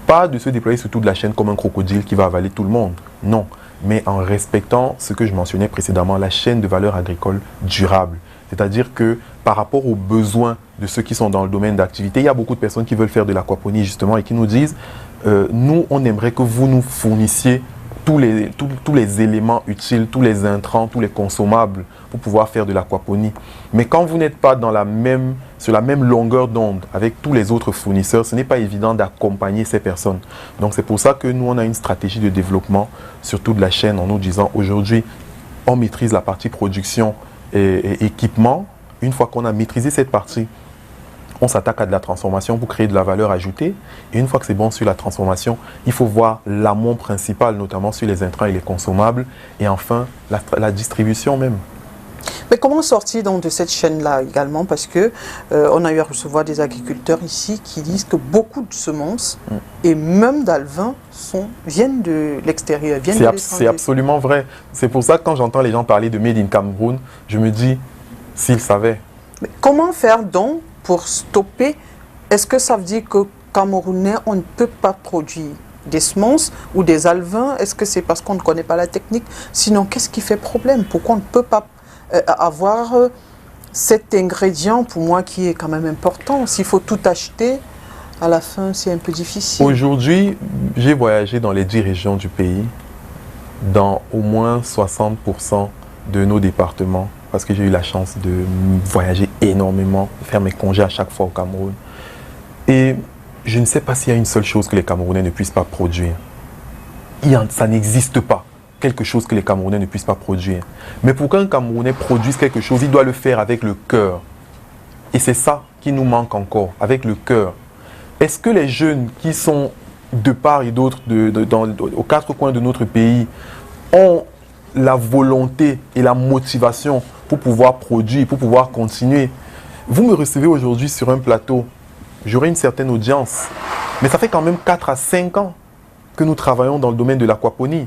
[SPEAKER 2] Pas de se déployer sur toute la chaîne comme un crocodile qui va avaler tout le monde, non, mais en respectant ce que je mentionnais précédemment, la chaîne de valeur agricole durable. C'est-à-dire que par rapport aux besoins de ceux qui sont dans le domaine d'activité, il y a beaucoup de personnes qui veulent faire de l'aquaponie justement et qui nous disent nous, on aimerait que vous nous fournissiez tous les éléments utiles, tous les intrants, tous les consommables pour pouvoir faire de l'aquaponie. Mais quand vous n'êtes pas sur la même longueur d'onde avec tous les autres fournisseurs, ce n'est pas évident d'accompagner ces personnes. Donc c'est pour ça que nous, on a une stratégie de développement sur toute la chaîne en nous disant aujourd'hui, on maîtrise la partie production et équipement. Une fois qu'on a maîtrisé cette partie, on s'attaque à de la transformation pour créer de la valeur ajoutée. Et une fois que c'est bon sur la transformation, il faut voir l'amont principal, notamment sur les intrants et les consommables. Et enfin, la distribution même.
[SPEAKER 1] Mais comment sortir donc de cette chaîne-là également? Parce que on a eu à recevoir des agriculteurs ici qui disent que beaucoup de semences et même d'alevins viennent de l'extérieur, viennent de l'étranger.
[SPEAKER 2] C'est absolument vrai. C'est pour ça que quand j'entends les gens parler de Made in Cameroun, je me dis, s'ils savaient.
[SPEAKER 1] Mais comment faire donc pour stopper? Est-ce que ça veut dire que Camerounais, on ne peut pas produire des semences ou des alevins? Est-ce que c'est parce qu'on ne connaît pas la technique? Sinon, qu'est-ce qui fait problème? Pourquoi on ne peut pas avoir cet ingrédient, pour moi, qui est quand même important? S'il faut tout acheter, à la fin, c'est un peu difficile.
[SPEAKER 2] Aujourd'hui, j'ai voyagé dans les 10 régions du pays, dans au moins 60% de nos départements, parce que j'ai eu la chance de voyager énormément, de faire mes congés à chaque fois au Cameroun. Et je ne sais pas s'il y a une seule chose que les Camerounais ne puissent pas produire. Ça n'existe pas, quelque chose que les Camerounais ne puissent pas produire. Mais pour qu'un Camerounais produise quelque chose, il doit le faire avec le cœur. Et c'est ça qui nous manque encore, avec le cœur. Est-ce que les jeunes qui sont de part et d'autre, aux quatre coins de notre pays, ont la volonté et la motivation pour pouvoir produire, pour pouvoir continuer? Vous me recevez aujourd'hui sur un plateau, j'aurai une certaine audience, mais ça fait quand même 4 à 5 ans que nous travaillons dans le domaine de l'aquaponie.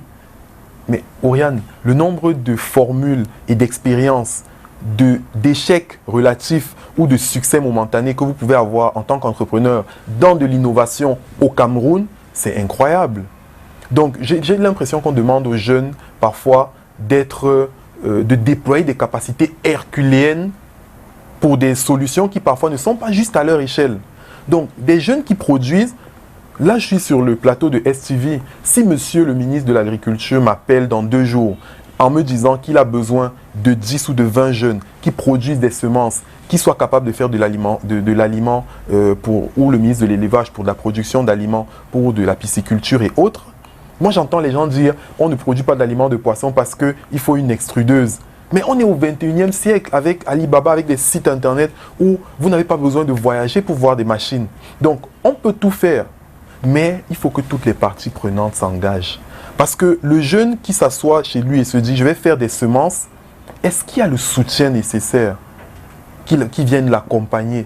[SPEAKER 2] Mais Oriane, le nombre de formules et d'expériences, d'échecs relatifs ou de succès momentanés que vous pouvez avoir en tant qu'entrepreneur dans de l'innovation au Cameroun, c'est incroyable. Donc j'ai l'impression qu'on demande aux jeunes parfois de déployer des capacités herculéennes pour des solutions qui parfois ne sont pas juste à leur échelle. Donc des jeunes qui produisent. Là, je suis sur le plateau de STV. Si monsieur le ministre de l'Agriculture m'appelle dans 2 jours en me disant qu'il a besoin de 10 ou de 20 jeunes qui produisent des semences, qui soient capables de faire de l'aliment, ou le ministre de l'Élevage pour de la production d'aliments, pour de la pisciculture et autres, moi j'entends les gens dire on ne produit pas d'aliments de poisson parce qu'il faut une extrudeuse. Mais on est au 21e siècle avec Alibaba, avec des sites internet où vous n'avez pas besoin de voyager pour voir des machines. Donc on peut tout faire. Mais il faut que toutes les parties prenantes s'engagent. Parce que le jeune qui s'assoit chez lui et se dit « je vais faire des semences », est-ce qu'il y a le soutien nécessaire qui vienne l'accompagner?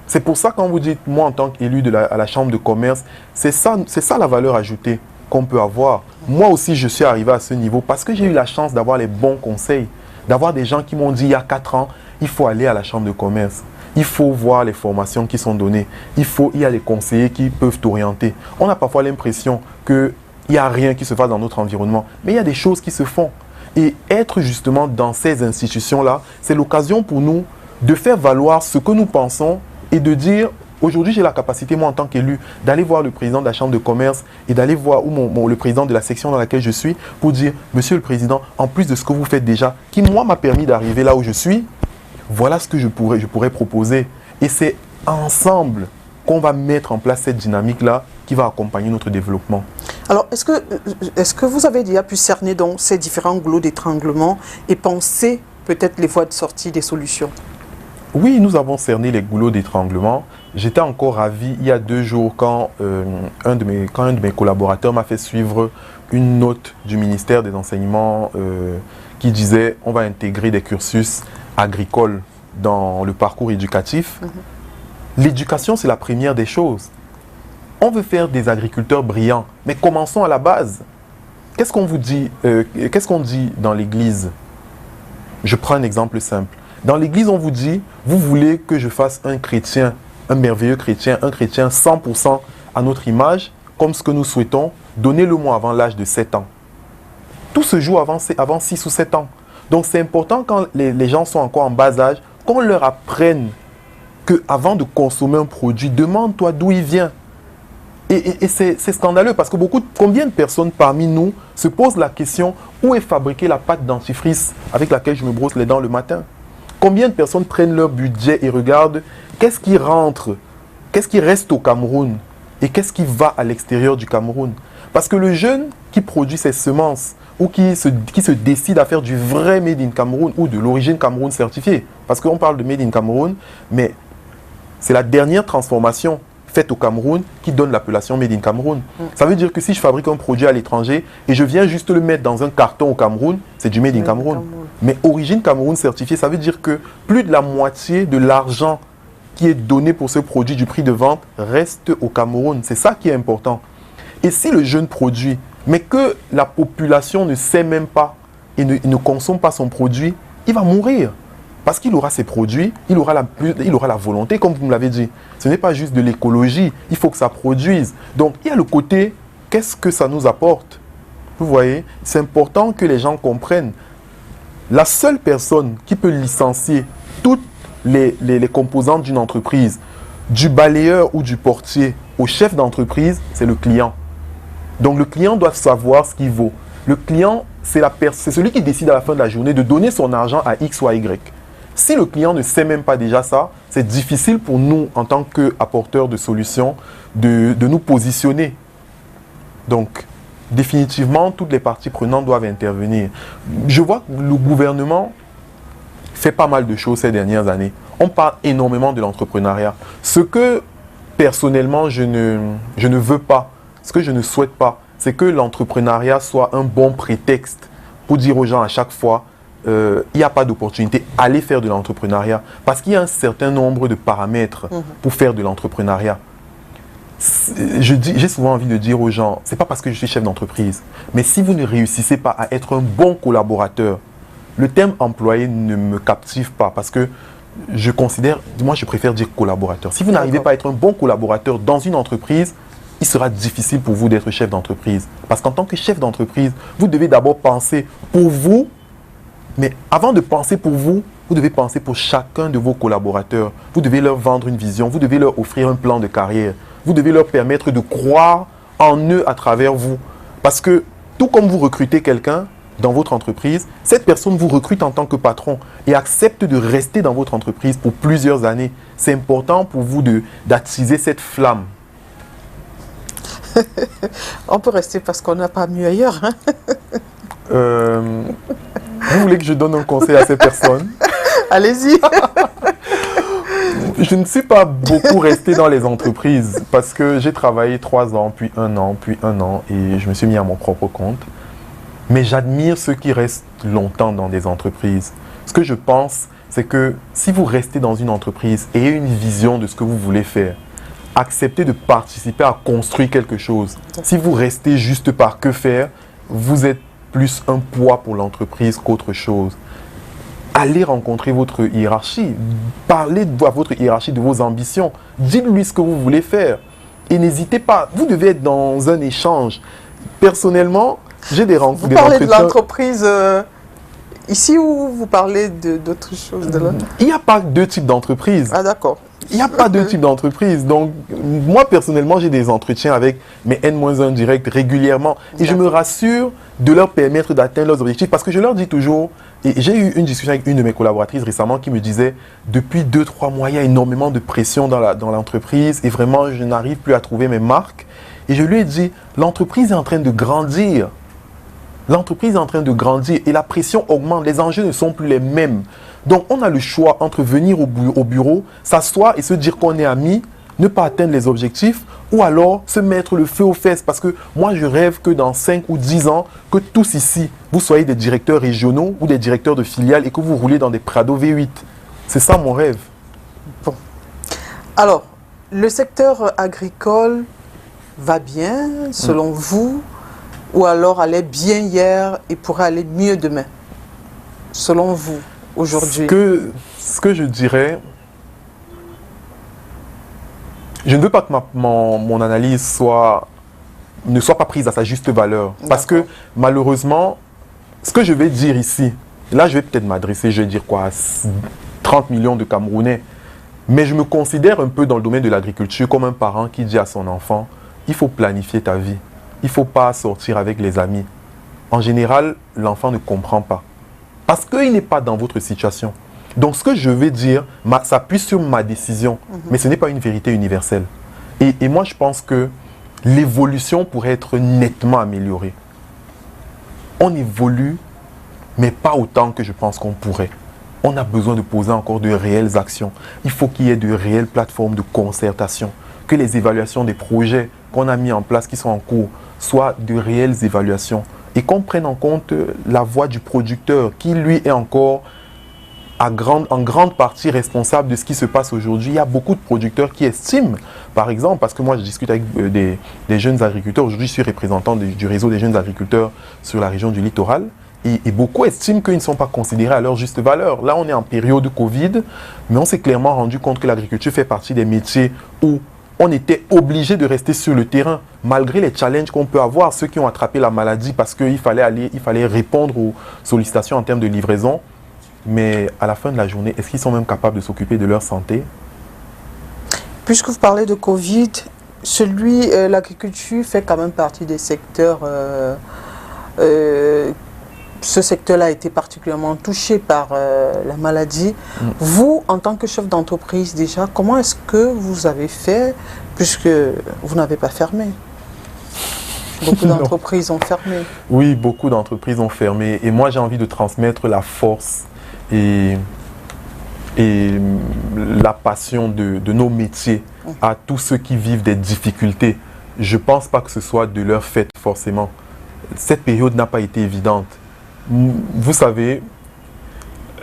[SPEAKER 2] C'est pour ça quand vous dites, moi en tant qu'élu à la Chambre de commerce, c'est ça la valeur ajoutée qu'on peut avoir. Moi aussi je suis arrivé à ce niveau parce que j'ai eu la chance d'avoir les bons conseils, d'avoir des gens qui m'ont dit il y a 4 ans, il faut aller à la Chambre de commerce. Il faut voir les formations qui sont données. Il y a des conseillers qui peuvent t'orienter. On a parfois l'impression qu'il n'y a rien qui se fasse dans notre environnement. Mais il y a des choses qui se font. Et être justement dans ces institutions-là, c'est l'occasion pour nous de faire valoir ce que nous pensons et de dire, aujourd'hui j'ai la capacité, moi en tant qu'élu, d'aller voir le président de la Chambre de commerce et d'aller voir le président de la section dans laquelle je suis pour dire, monsieur le président, en plus de ce que vous faites déjà, qui moi m'a permis d'arriver là où je suis, voilà ce que je pourrais proposer. Et c'est ensemble qu'on va mettre en place cette dynamique-là qui va accompagner notre développement.
[SPEAKER 1] Alors, est-ce que vous avez déjà pu cerner donc ces différents goulots d'étranglement et penser peut-être les voies de sortie des solutions?
[SPEAKER 2] Oui, nous avons cerné les goulots d'étranglement. J'étais encore ravi il y a 2 jours quand un de mes collaborateurs m'a fait suivre une note du ministère des Enseignements qui disait on va intégrer des cursus agricoles dans le parcours éducatif. L'éducation, c'est la première des choses. On veut faire des agriculteurs brillants, mais commençons à la base. Qu'est-ce qu'on vous dit, qu'est-ce qu'on dit dans l'église? Je prends un exemple simple. Dans l'église, on vous dit, vous voulez que je fasse un chrétien, un merveilleux chrétien, un chrétien 100% à notre image, comme ce que nous souhaitons, donnez-le-moi avant l'âge de 7 ans. Tout se joue avant 6 ou 7 ans. Donc c'est important quand les gens sont encore en bas âge, qu'on leur apprenne qu'avant de consommer un produit, demande-toi d'où il vient. Et c'est scandaleux parce que combien de personnes parmi nous se posent la question où est fabriquée la pâte dentifrice avec laquelle je me brosse les dents le matin? Combien de personnes prennent leur budget et regardent qu'est-ce qui rentre, qu'est-ce qui reste au Cameroun et qu'est-ce qui va à l'extérieur du Cameroun? Parce que le jeune qui produit ses semences ou qui se décide à faire du vrai Made in Cameroun ou de l'origine Cameroun certifiée, parce qu'on parle de Made in Cameroun, mais c'est la dernière transformation faite au Cameroun qui donne l'appellation Made in Cameroun. Ça veut dire que si je fabrique un produit à l'étranger et je viens juste le mettre dans un carton au Cameroun, c'est du Made in Cameroun. Mais Origine Cameroun certifiée, ça veut dire que plus de la moitié de l'argent qui est donné pour ce produit du prix de vente reste au Cameroun. C'est ça qui est important. Et si le jeune produit, mais que la population ne sait même pas et ne consomme pas son produit, il va mourir. Parce qu'il aura ses produits, il aura la volonté, comme vous me l'avez dit. Ce n'est pas juste de l'écologie, il faut que ça produise. Donc, il y a le côté, qu'est-ce que ça nous apporte? Vous voyez, c'est important que les gens comprennent. La seule personne qui peut licencier toutes les composantes d'une entreprise, du balayeur ou du portier au chef d'entreprise, c'est le client. Donc, le client doit savoir ce qu'il vaut. Le client, c'est celui qui décide à la fin de la journée de donner son argent à X ou à Y. Si le client ne sait même pas déjà ça, c'est difficile pour nous, en tant qu'apporteurs de solutions, de nous positionner. Donc, définitivement, toutes les parties prenantes doivent intervenir. Je vois que le gouvernement fait pas mal de choses ces dernières années. On parle énormément de l'entrepreneuriat. Ce que, personnellement, je ne veux pas, ce que je ne souhaite pas, c'est que l'entrepreneuriat soit un bon prétexte pour dire aux gens à chaque fois il n'y a pas d'opportunité, allez faire de l'entrepreneuriat. Parce qu'il y a un certain nombre de paramètres pour faire de l'entrepreneuriat. J'ai souvent envie de dire aux gens, c'est pas parce que je suis chef d'entreprise, mais si vous ne réussissez pas à être un bon collaborateur, le terme employé ne me captive pas parce que je considère, moi je préfère dire collaborateur. Si vous n'arrivez pas à être un bon collaborateur dans une entreprise, il sera difficile pour vous d'être chef d'entreprise. Parce qu'en tant que chef d'entreprise, vous devez d'abord penser pour vous, mais avant de penser pour vous, vous devez penser pour chacun de vos collaborateurs. Vous devez leur vendre une vision, vous devez leur offrir un plan de carrière. Vous devez leur permettre de croire en eux à travers vous. Parce que tout comme vous recrutez quelqu'un dans votre entreprise, cette personne vous recrute en tant que patron et accepte de rester dans votre entreprise pour plusieurs années. C'est important pour vous d'attiser cette flamme.
[SPEAKER 1] On peut rester parce qu'on n'a pas mieux ailleurs. Hein?
[SPEAKER 2] Vous voulez que je donne un conseil à ces personnes?
[SPEAKER 1] Allez-y.
[SPEAKER 2] Je ne suis pas beaucoup resté dans les entreprises parce que j'ai travaillé 3 ans, puis 1 an, puis 1 an et je me suis mis à mon propre compte. Mais j'admire ceux qui restent longtemps dans des entreprises. Ce que je pense, c'est que si vous restez dans une entreprise et une vision de ce que vous voulez faire, acceptez de participer à construire quelque chose. Si vous restez juste par que faire, vous êtes plus un poids pour l'entreprise qu'autre chose. Allez rencontrer votre hiérarchie, parlez à votre hiérarchie de vos ambitions, dites-lui ce que vous voulez faire et n'hésitez pas, vous devez être dans un échange. Personnellement, j'ai des rencontres.
[SPEAKER 1] Vous parlez de l'entreprise ici ou vous parlez d'autres choses de là?
[SPEAKER 2] Il n'y a pas 2 types d'entreprises.
[SPEAKER 1] Ah d'accord.
[SPEAKER 2] Il n'y a pas 2 types d'entreprises. Donc, moi, personnellement, j'ai des entretiens avec mes N-1 directs régulièrement. Et je me rassure de leur permettre d'atteindre leurs objectifs. Parce que je leur dis toujours, et j'ai eu une discussion avec une de mes collaboratrices récemment qui me disait, depuis 2-3 mois, il y a énormément de pression dans l'entreprise. Et vraiment, je n'arrive plus à trouver mes marques. Et je lui ai dit, l'entreprise est en train de grandir. L'entreprise est en train de grandir et la pression augmente. Les enjeux ne sont plus les mêmes. Donc, on a le choix entre venir au bureau, s'asseoir et se dire qu'on est amis, ne pas atteindre les objectifs, ou alors se mettre le feu aux fesses. Parce que moi, je rêve que dans 5 ou 10 ans, que tous ici, vous soyez des directeurs régionaux ou des directeurs de filiales et que vous roulez dans des Prado V8. C'est ça mon rêve.
[SPEAKER 1] Bon. Alors, le secteur agricole va bien, selon vous, ou alors allait bien hier et pourrait aller mieux demain, selon vous, aujourd'hui?
[SPEAKER 2] Ce que je dirais, je ne veux pas que mon analyse ne soit pas prise à sa juste valeur. Parce que malheureusement, ce que je vais dire ici, là je vais peut-être m'adresser, je vais dire quoi, à 30 millions de Camerounais. Mais je me considère un peu dans le domaine de l'agriculture comme un parent qui dit à son enfant, il faut planifier ta vie. Il ne faut pas sortir avec les amis. En général, l'enfant ne comprend pas. Parce qu'il n'est pas dans votre situation. Donc, ce que je vais dire, ça appuie sur ma décision. Mais ce n'est pas une vérité universelle. Et moi, je pense que l'évolution pourrait être nettement améliorée. On évolue, mais pas autant que je pense qu'on pourrait. On a besoin de poser encore de réelles actions. Il faut qu'il y ait de réelles plateformes de concertation. Que les évaluations des projets qu'on a mis en place, qui sont en cours, soient de réelles évaluations et qu'on prenne en compte la voix du producteur qui, lui, est encore en grande partie responsable de ce qui se passe aujourd'hui. Il y a beaucoup de producteurs qui estiment, par exemple, parce que moi je discute avec des jeunes agriculteurs, aujourd'hui je suis représentant du réseau des jeunes agriculteurs sur la région du littoral, et beaucoup estiment qu'ils ne sont pas considérés à leur juste valeur. Là on est en période de Covid, mais on s'est clairement rendu compte que l'agriculture fait partie des métiers où on était obligé de rester sur le terrain, malgré les challenges qu'on peut avoir, ceux qui ont attrapé la maladie parce qu'il fallait répondre aux sollicitations en termes de livraison. Mais à la fin de la journée, est-ce qu'ils sont même capables de s'occuper de leur santé?
[SPEAKER 1] Puisque vous parlez de Covid, l'agriculture fait quand même partie des secteurs. Ce secteur-là a été particulièrement touché par la maladie. Vous, en tant que chef d'entreprise déjà, comment est-ce que vous avez fait, puisque vous n'avez pas fermé? Beaucoup d'entreprises ont fermé.
[SPEAKER 2] Oui, beaucoup d'entreprises ont fermé. Et moi, j'ai envie de transmettre la force et la passion de nos métiers à tous ceux qui vivent des difficultés. Je ne pense pas que ce soit de leur fait forcément. Cette période n'a pas été évidente. Vous savez,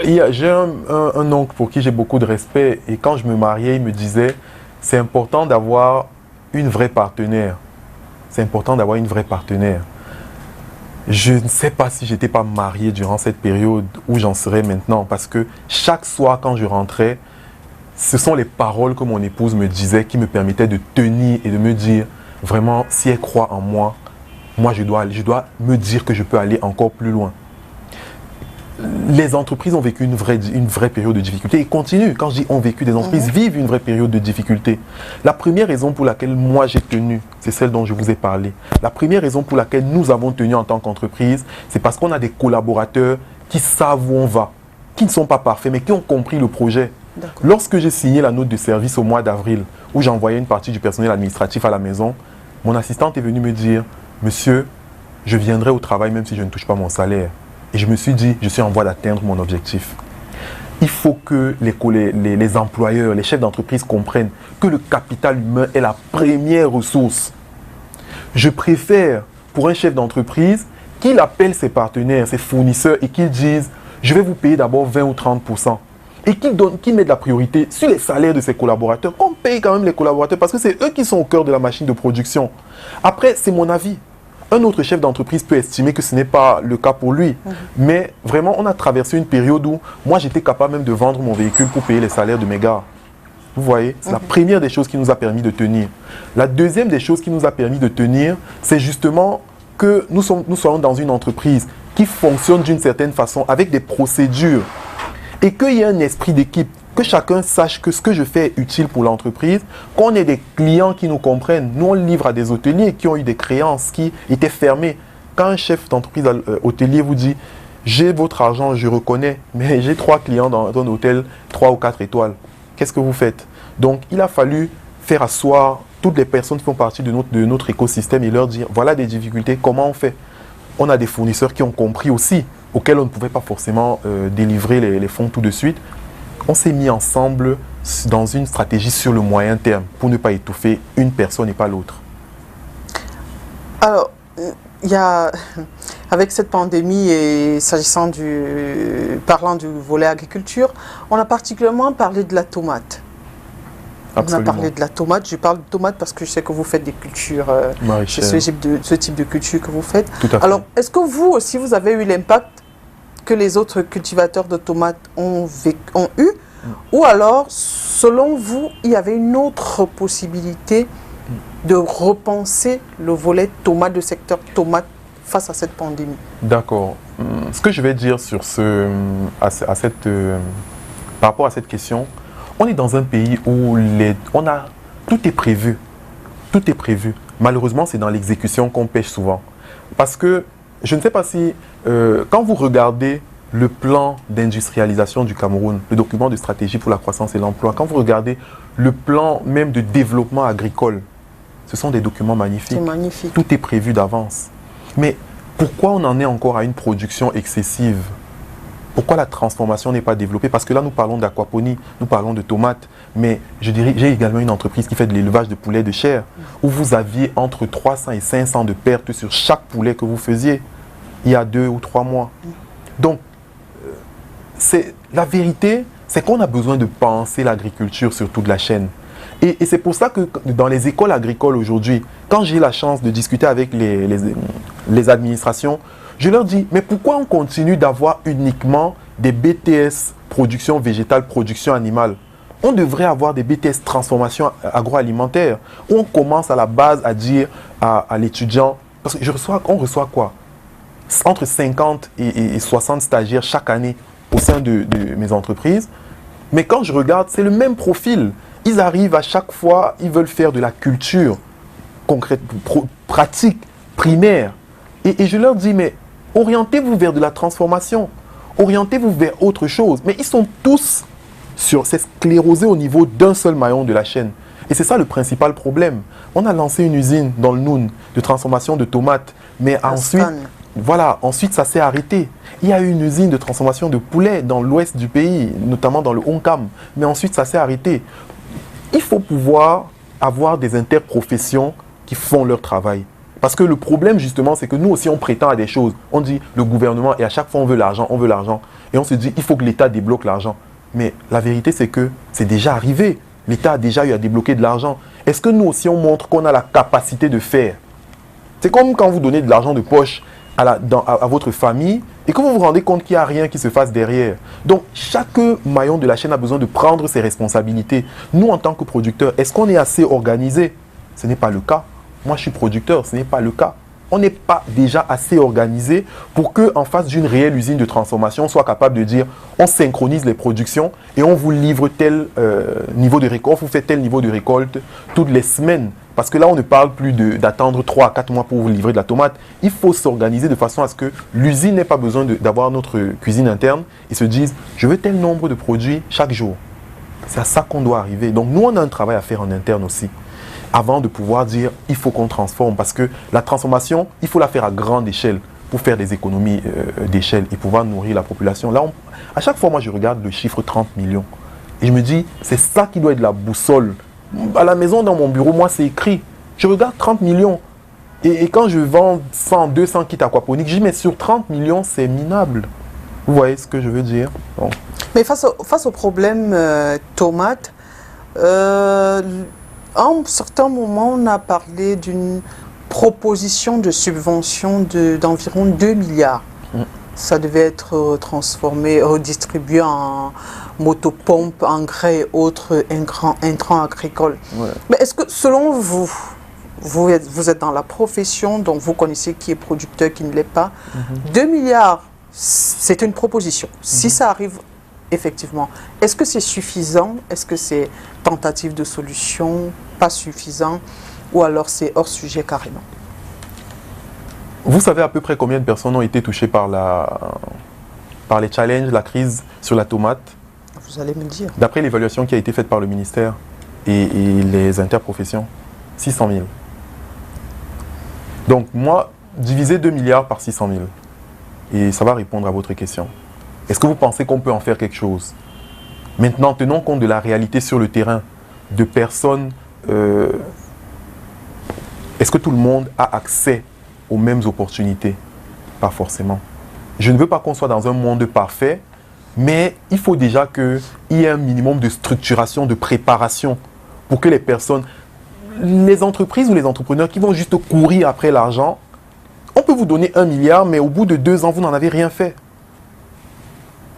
[SPEAKER 2] j'ai un oncle pour qui j'ai beaucoup de respect et quand je me mariais, il me disait c'est important d'avoir une vraie partenaire. C'est important d'avoir une vraie partenaire. Je ne sais pas si je n'étais pas marié durant cette période où j'en serais maintenant parce que chaque soir quand je rentrais, ce sont les paroles que mon épouse me disait qui me permettaient de tenir et de me dire vraiment si elle croit en moi, je dois me dire que je peux aller encore plus loin. Les entreprises ont vécu une vraie période de difficulté et continuent. Quand je dis ont vécu, des entreprises vivent une vraie période de difficulté. La première raison pour laquelle moi j'ai tenu, c'est celle dont je vous ai parlé. La première raison pour laquelle nous avons tenu en tant qu'entreprise, c'est parce qu'on a des collaborateurs qui savent où on va, qui ne sont pas parfaits, mais qui ont compris le projet. Lorsque j'ai signé la note de service au mois d'avril, où j'envoyais une partie du personnel administratif à la maison, mon assistante est venue me dire « Monsieur, je viendrai au travail même si je ne touche pas mon salaire. » Et je me suis dit, je suis en voie d'atteindre mon objectif. Il faut que les employeurs, les chefs d'entreprise comprennent que le capital humain est la première ressource. Je préfère, pour un chef d'entreprise, qu'il appelle ses partenaires, ses fournisseurs et qu'il dise, je vais vous payer d'abord 20 ou 30%. Et qu'il mette la priorité sur les salaires de ses collaborateurs, qu'on paye quand même les collaborateurs parce que c'est eux qui sont au cœur de la machine de production. Après, c'est mon avis. Un autre chef d'entreprise peut estimer que ce n'est pas le cas pour lui. Mais vraiment, on a traversé une période où moi, j'étais capable même de vendre mon véhicule pour payer les salaires de mes gars. Vous voyez, c'est la première des choses qui nous a permis de tenir. La deuxième des choses qui nous a permis de tenir, c'est justement que nous soyons dans une entreprise qui fonctionne d'une certaine façon, avec des procédures, et qu'il y ait un esprit d'équipe. Que chacun sache que ce que je fais est utile pour l'entreprise, qu'on ait des clients qui nous comprennent. Nous, on livre à des hôteliers qui ont eu des créances qui étaient fermées. Quand un chef d'entreprise hôtelier vous dit « J'ai votre argent, je reconnais, mais j'ai 3 clients dans un hôtel, 3 ou 4 étoiles. » Qu'est-ce que vous faites? Donc, il a fallu faire asseoir toutes les personnes qui font partie de notre écosystème et leur dire « Voilà des difficultés, comment on fait ?» On a des fournisseurs qui ont compris aussi, auxquels on ne pouvait pas forcément délivrer les fonds tout de suite. On s'est mis ensemble dans une stratégie sur le moyen terme pour ne pas étouffer une personne et pas l'autre.
[SPEAKER 1] Alors, avec cette pandémie et parlant du volet agriculture, on a particulièrement parlé de la tomate.
[SPEAKER 2] Absolument.
[SPEAKER 1] On a parlé de la tomate. Je parle de tomate parce que je sais que vous faites des cultures, c'est ce type de culture que vous faites.
[SPEAKER 2] Tout à fait.
[SPEAKER 1] Alors, est-ce que vous aussi, vous avez eu l'impact que les autres cultivateurs de tomates ont eu, ou alors, selon vous, il y avait une autre possibilité de repenser le volet tomate, le secteur tomate face à cette pandémie?
[SPEAKER 2] D'accord. Ce que je vais dire sur par rapport à cette question, on est dans un pays où tout est prévu. Tout est prévu. Malheureusement, c'est dans l'exécution qu'on pêche souvent. Parce que je ne sais pas si, quand vous regardez le plan d'industrialisation du Cameroun, le document de stratégie pour la croissance et l'emploi, quand vous regardez le plan même de développement agricole, ce sont des documents magnifiques.
[SPEAKER 1] C'est magnifique.
[SPEAKER 2] Tout est prévu d'avance. Mais pourquoi on en est encore à une production excessive? Pourquoi la transformation n'est pas développée? Parce que là, nous parlons d'aquaponie, nous parlons de tomates, mais je dirais, j'ai également une entreprise qui fait de l'élevage de poulets de chair, où vous aviez entre 300 et 500 de pertes sur chaque poulet que vous faisiez. il y a 2 ou 3 mois. Donc, la vérité, c'est qu'on a besoin de penser l'agriculture sur toute la chaîne. Et c'est pour ça que dans les écoles agricoles aujourd'hui, quand j'ai la chance de discuter avec les administrations, je leur dis, mais pourquoi on continue d'avoir uniquement des BTS production végétale, production animale? On devrait avoir des BTS transformation agroalimentaire, où on commence à la base à dire à l'étudiant, parce que on reçoit quoi? Entre 50 et 60 stagiaires chaque année au sein de mes entreprises. Mais quand je regarde, c'est le même profil. Ils arrivent à chaque fois, ils veulent faire de la culture concrète, pratique, primaire. Et je leur dis, mais orientez-vous vers de la transformation. Orientez-vous vers autre chose. Mais ils sont tous c'est sclérosé au niveau d'un seul maillon de la chaîne. Et c'est ça le principal problème. On a lancé une usine dans le Noun de transformation de tomates. Mais ensuite ça s'est arrêté. Il y a eu une usine de transformation de poulet dans l'ouest du pays, notamment dans le Honkam. Mais ensuite, ça s'est arrêté. Il faut pouvoir avoir des interprofessions qui font leur travail. Parce que le problème, justement, c'est que nous aussi, on prétend à des choses. On dit le gouvernement, et à chaque fois, on veut l'argent, on veut l'argent. Et on se dit, il faut que l'État débloque l'argent. Mais la vérité, c'est que c'est déjà arrivé. L'État a déjà eu à débloquer de l'argent. Est-ce que nous aussi, on montre qu'on a la capacité de faire? C'est comme quand vous donnez de l'argent de poche à votre famille et que vous vous rendez compte qu'il n'y a rien qui se fasse derrière. Donc, chaque maillon de la chaîne a besoin de prendre ses responsabilités. Nous, en tant que producteurs, est-ce qu'on est assez organisé? Ce n'est pas le cas. Moi, je suis producteur, ce n'est pas le cas. On n'est pas déjà assez organisé pour qu'en face d'une réelle usine de transformation, on soit capable de dire on synchronise les productions et on vous livre tel niveau de récolte, on vous fait tel niveau de récolte toutes les semaines. Parce que là, on ne parle plus d'attendre 3 à 4 mois pour vous livrer de la tomate. Il faut s'organiser de façon à ce que l'usine n'ait pas besoin d'avoir notre cuisine interne et se dise je veux tel nombre de produits chaque jour. C'est à ça qu'on doit arriver. Donc nous, on a un travail à faire en interne aussi, avant de pouvoir dire il faut qu'on transforme. Parce que la transformation, il faut la faire à grande échelle pour faire des économies d'échelle et pouvoir nourrir la population. Là, à chaque fois, moi, je regarde le chiffre 30 millions. Et je me dis, c'est ça qui doit être la boussole. À la maison, dans mon bureau, moi, c'est écrit. Je regarde 30 millions. Et quand je vends 100, 200 kits aquaponiques, je dis, mais sur 30 millions, c'est minable. Vous voyez ce que je veux dire? Bon.
[SPEAKER 1] Mais face au problème tomate, à un certain moment, on a parlé d'une proposition de subvention d'environ 2 milliards. Ça devait être transformé, redistribué en motopompes, engrais et autres intrants agricoles. Ouais. Mais est-ce que, selon vous, vous êtes dans la profession, donc vous connaissez qui est producteur, qui ne l'est pas, 2 milliards, c'est une proposition. Si ça arrive effectivement, est-ce que c'est suffisant? Est-ce que c'est tentative de solution, pas suffisant, ou alors c'est hors sujet carrément?
[SPEAKER 2] Vous savez à peu près combien de personnes ont été touchées par les challenges, la crise sur la tomate?
[SPEAKER 1] Vous allez me le dire.
[SPEAKER 2] D'après l'évaluation qui a été faite par le ministère et les interprofessions, 600 000. Donc moi, diviser 2 milliards par 600 000, et ça va répondre à votre question. Est-ce que vous pensez qu'on peut en faire quelque chose? Maintenant, tenons compte de la réalité sur le terrain, de personnes. Est-ce que tout le monde a accès aux mêmes opportunités? Pas forcément. Je ne veux pas qu'on soit dans un monde parfait, mais il faut déjà qu'il y ait un minimum de structuration, de préparation pour que les personnes, les entreprises ou les entrepreneurs qui vont juste courir après l'argent, on peut vous donner 1 milliard, mais au bout de 2 ans, vous n'en avez rien fait.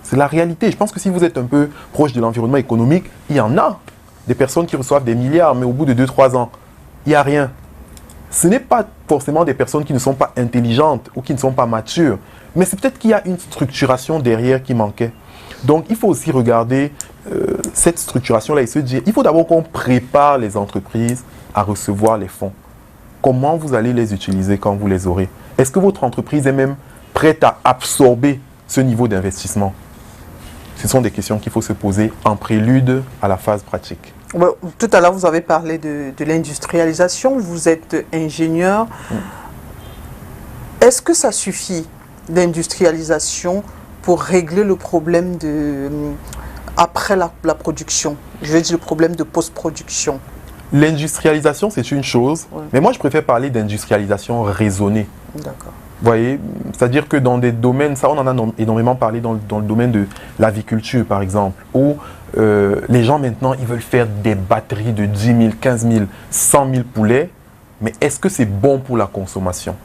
[SPEAKER 2] C'est la réalité. Je pense que si vous êtes un peu proche de l'environnement économique, il y en a des personnes qui reçoivent des milliards, mais au bout de 2-3 ans, il n'y a rien. Ce n'est pas forcément des personnes qui ne sont pas intelligentes ou qui ne sont pas matures, mais c'est peut-être qu'il y a une structuration derrière qui manquait. Donc, il faut aussi regarder cette structuration-là et se dire, il faut d'abord qu'on prépare les entreprises à recevoir les fonds. Comment vous allez les utiliser quand vous les aurez? Est-ce que votre entreprise est même prête à absorber ce niveau d'investissement? Ce sont des questions qu'il faut se poser en prélude à la phase pratique.
[SPEAKER 1] Tout à l'heure, vous avez parlé de l'industrialisation. Vous êtes ingénieur. Est-ce que ça suffit, l'industrialisation, pour régler le problème après la production? Je veux dire le problème de post-production.
[SPEAKER 2] L'industrialisation, c'est une chose, mais moi, je préfère parler d'industrialisation raisonnée.
[SPEAKER 1] D'accord.
[SPEAKER 2] Vous voyez, c'est-à-dire que dans des domaines, ça on en a énormément parlé dans le domaine de l'aviculture par exemple, où les gens maintenant ils veulent faire des batteries de 10 000, 15 000, 100 000 poulets, mais est-ce que c'est bon pour la consommation?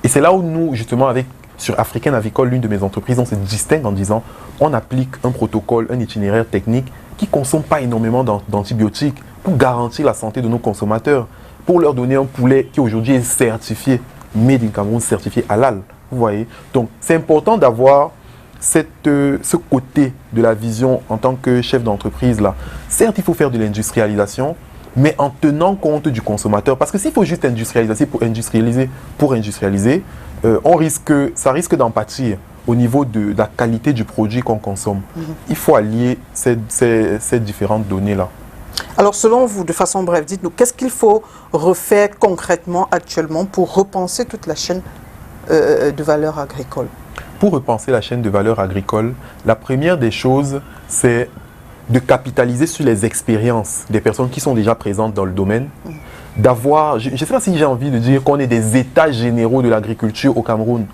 [SPEAKER 2] Et c'est là où nous, justement, sur Africaine Avicole, l'une de mes entreprises, on se distingue en disant on applique un protocole, un itinéraire technique qui ne consomme pas énormément d'antibiotiques pour garantir la santé de nos consommateurs, pour leur donner un poulet qui aujourd'hui est certifié, made in Cameroun, certifié halal. Vous voyez? Donc c'est important d'avoir ce côté de la vision en tant que chef d'entreprise là. Certes, il faut faire de l'industrialisation, mais en tenant compte du consommateur. Parce que s'il faut juste industrialiser, ça risque d'en pâtir au niveau de la qualité du produit qu'on consomme. Il faut allier ces différentes données-là.
[SPEAKER 1] Alors, selon vous, de façon brève, dites-nous, qu'est-ce qu'il faut refaire concrètement actuellement pour repenser toute la chaîne de valeur agricole?
[SPEAKER 2] Pour repenser la chaîne de valeur agricole, la première des choses, c'est de capitaliser sur les expériences des personnes qui sont déjà présentes dans le domaine, d'avoir, je ne sais pas si j'ai envie de dire qu'on est des états généraux de l'agriculture au Cameroun,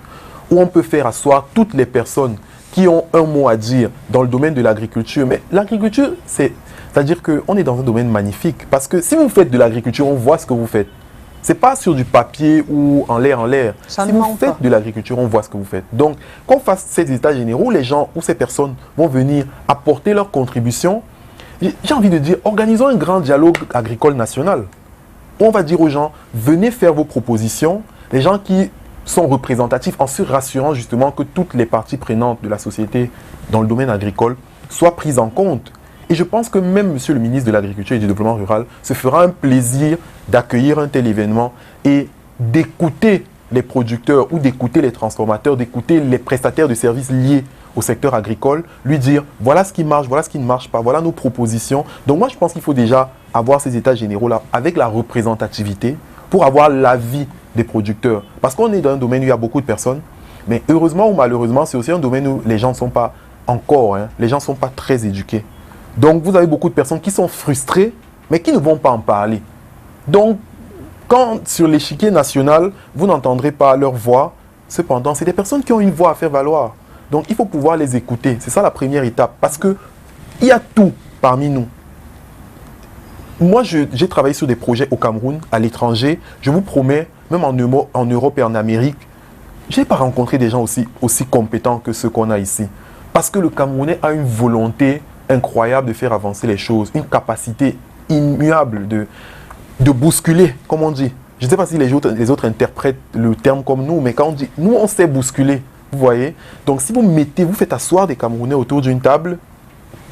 [SPEAKER 2] où on peut faire asseoir toutes les personnes qui ont un mot à dire dans le domaine de l'agriculture. Mais l'agriculture, c'est-à-dire qu'on est dans un domaine magnifique, parce que si vous faites de l'agriculture, on voit ce que vous faites. Ce n'est pas sur du papier ou en l'air. Si vous faites de l'agriculture, on voit ce que vous faites. Donc, qu'on fasse ces états généraux, les gens ou ces personnes vont venir apporter leur contribution. J'ai envie de dire, organisons un grand dialogue agricole national. On va dire aux gens, venez faire vos propositions. Les gens qui sont représentatifs, en se rassurant justement que toutes les parties prenantes de la société dans le domaine agricole soient prises en compte. Et je pense que même Monsieur le ministre de l'Agriculture et du Développement Rural se fera un plaisir d'accueillir un tel événement et d'écouter les producteurs ou d'écouter les transformateurs, d'écouter les prestataires de services liés au secteur agricole, lui dire voilà ce qui marche, voilà ce qui ne marche pas, voilà nos propositions. Donc moi je pense qu'il faut déjà avoir ces états généraux-là avec la représentativité pour avoir l'avis des producteurs. Parce qu'on est dans un domaine où il y a beaucoup de personnes, mais heureusement ou malheureusement, c'est aussi un domaine où les gens ne sont pas encore, les gens ne sont pas très éduqués. Donc, vous avez beaucoup de personnes qui sont frustrées, mais qui ne vont pas en parler. Donc, quand sur l'échiquier national, vous n'entendrez pas leur voix, cependant, c'est des personnes qui ont une voix à faire valoir. Donc, il faut pouvoir les écouter. C'est ça la première étape. Parce qu'il y a tout parmi nous. Moi, j'ai travaillé sur des projets au Cameroun, à l'étranger. Je vous promets, même en Europe et en Amérique, je n'ai pas rencontré des gens aussi compétents que ceux qu'on a ici. Parce que le Camerounais a une volonté incroyable de faire avancer les choses, une capacité immuable de bousculer, comme on dit. Je ne sais pas si les autres interprètent le terme comme nous, mais quand on dit, nous on sait bousculer, vous voyez. Donc si vous faites asseoir des Camerounais autour d'une table,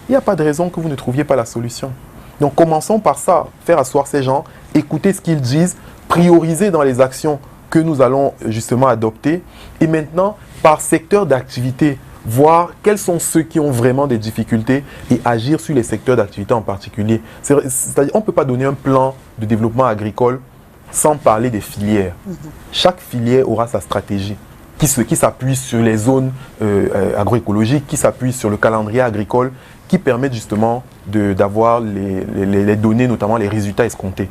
[SPEAKER 2] il n'y a pas de raison que vous ne trouviez pas la solution. Donc commençons par ça, faire asseoir ces gens, écouter ce qu'ils disent, prioriser dans les actions que nous allons justement adopter, et maintenant, par secteur d'activité, voir quels sont ceux qui ont vraiment des difficultés et agir sur les secteurs d'activité en particulier. C'est-à-dire qu'on ne peut pas donner un plan de développement agricole sans parler des filières. Chaque filière aura sa stratégie qui s'appuie sur les zones agroécologiques, qui s'appuie sur le calendrier agricole, qui permettent justement d'avoir les données, notamment les résultats escomptés.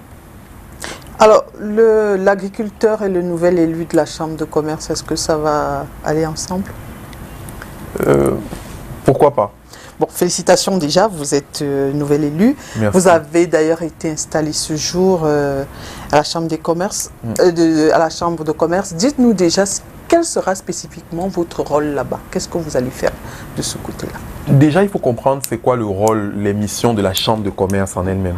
[SPEAKER 1] Alors, l'agriculteur et le nouvel élu de la Chambre de commerce, est-ce que ça va aller ensemble?
[SPEAKER 2] Pourquoi pas?
[SPEAKER 1] Bon, félicitations déjà, vous êtes nouvel élu.
[SPEAKER 2] Merci.
[SPEAKER 1] Vous avez d'ailleurs été installé ce jour à la Chambre des commerces, à la Chambre de commerce. Dites-nous déjà quel sera spécifiquement votre rôle là-bas. Qu'est-ce que vous allez faire de ce côté-là?
[SPEAKER 2] Déjà, il faut comprendre c'est quoi le rôle, les missions de la Chambre de commerce en elle-même.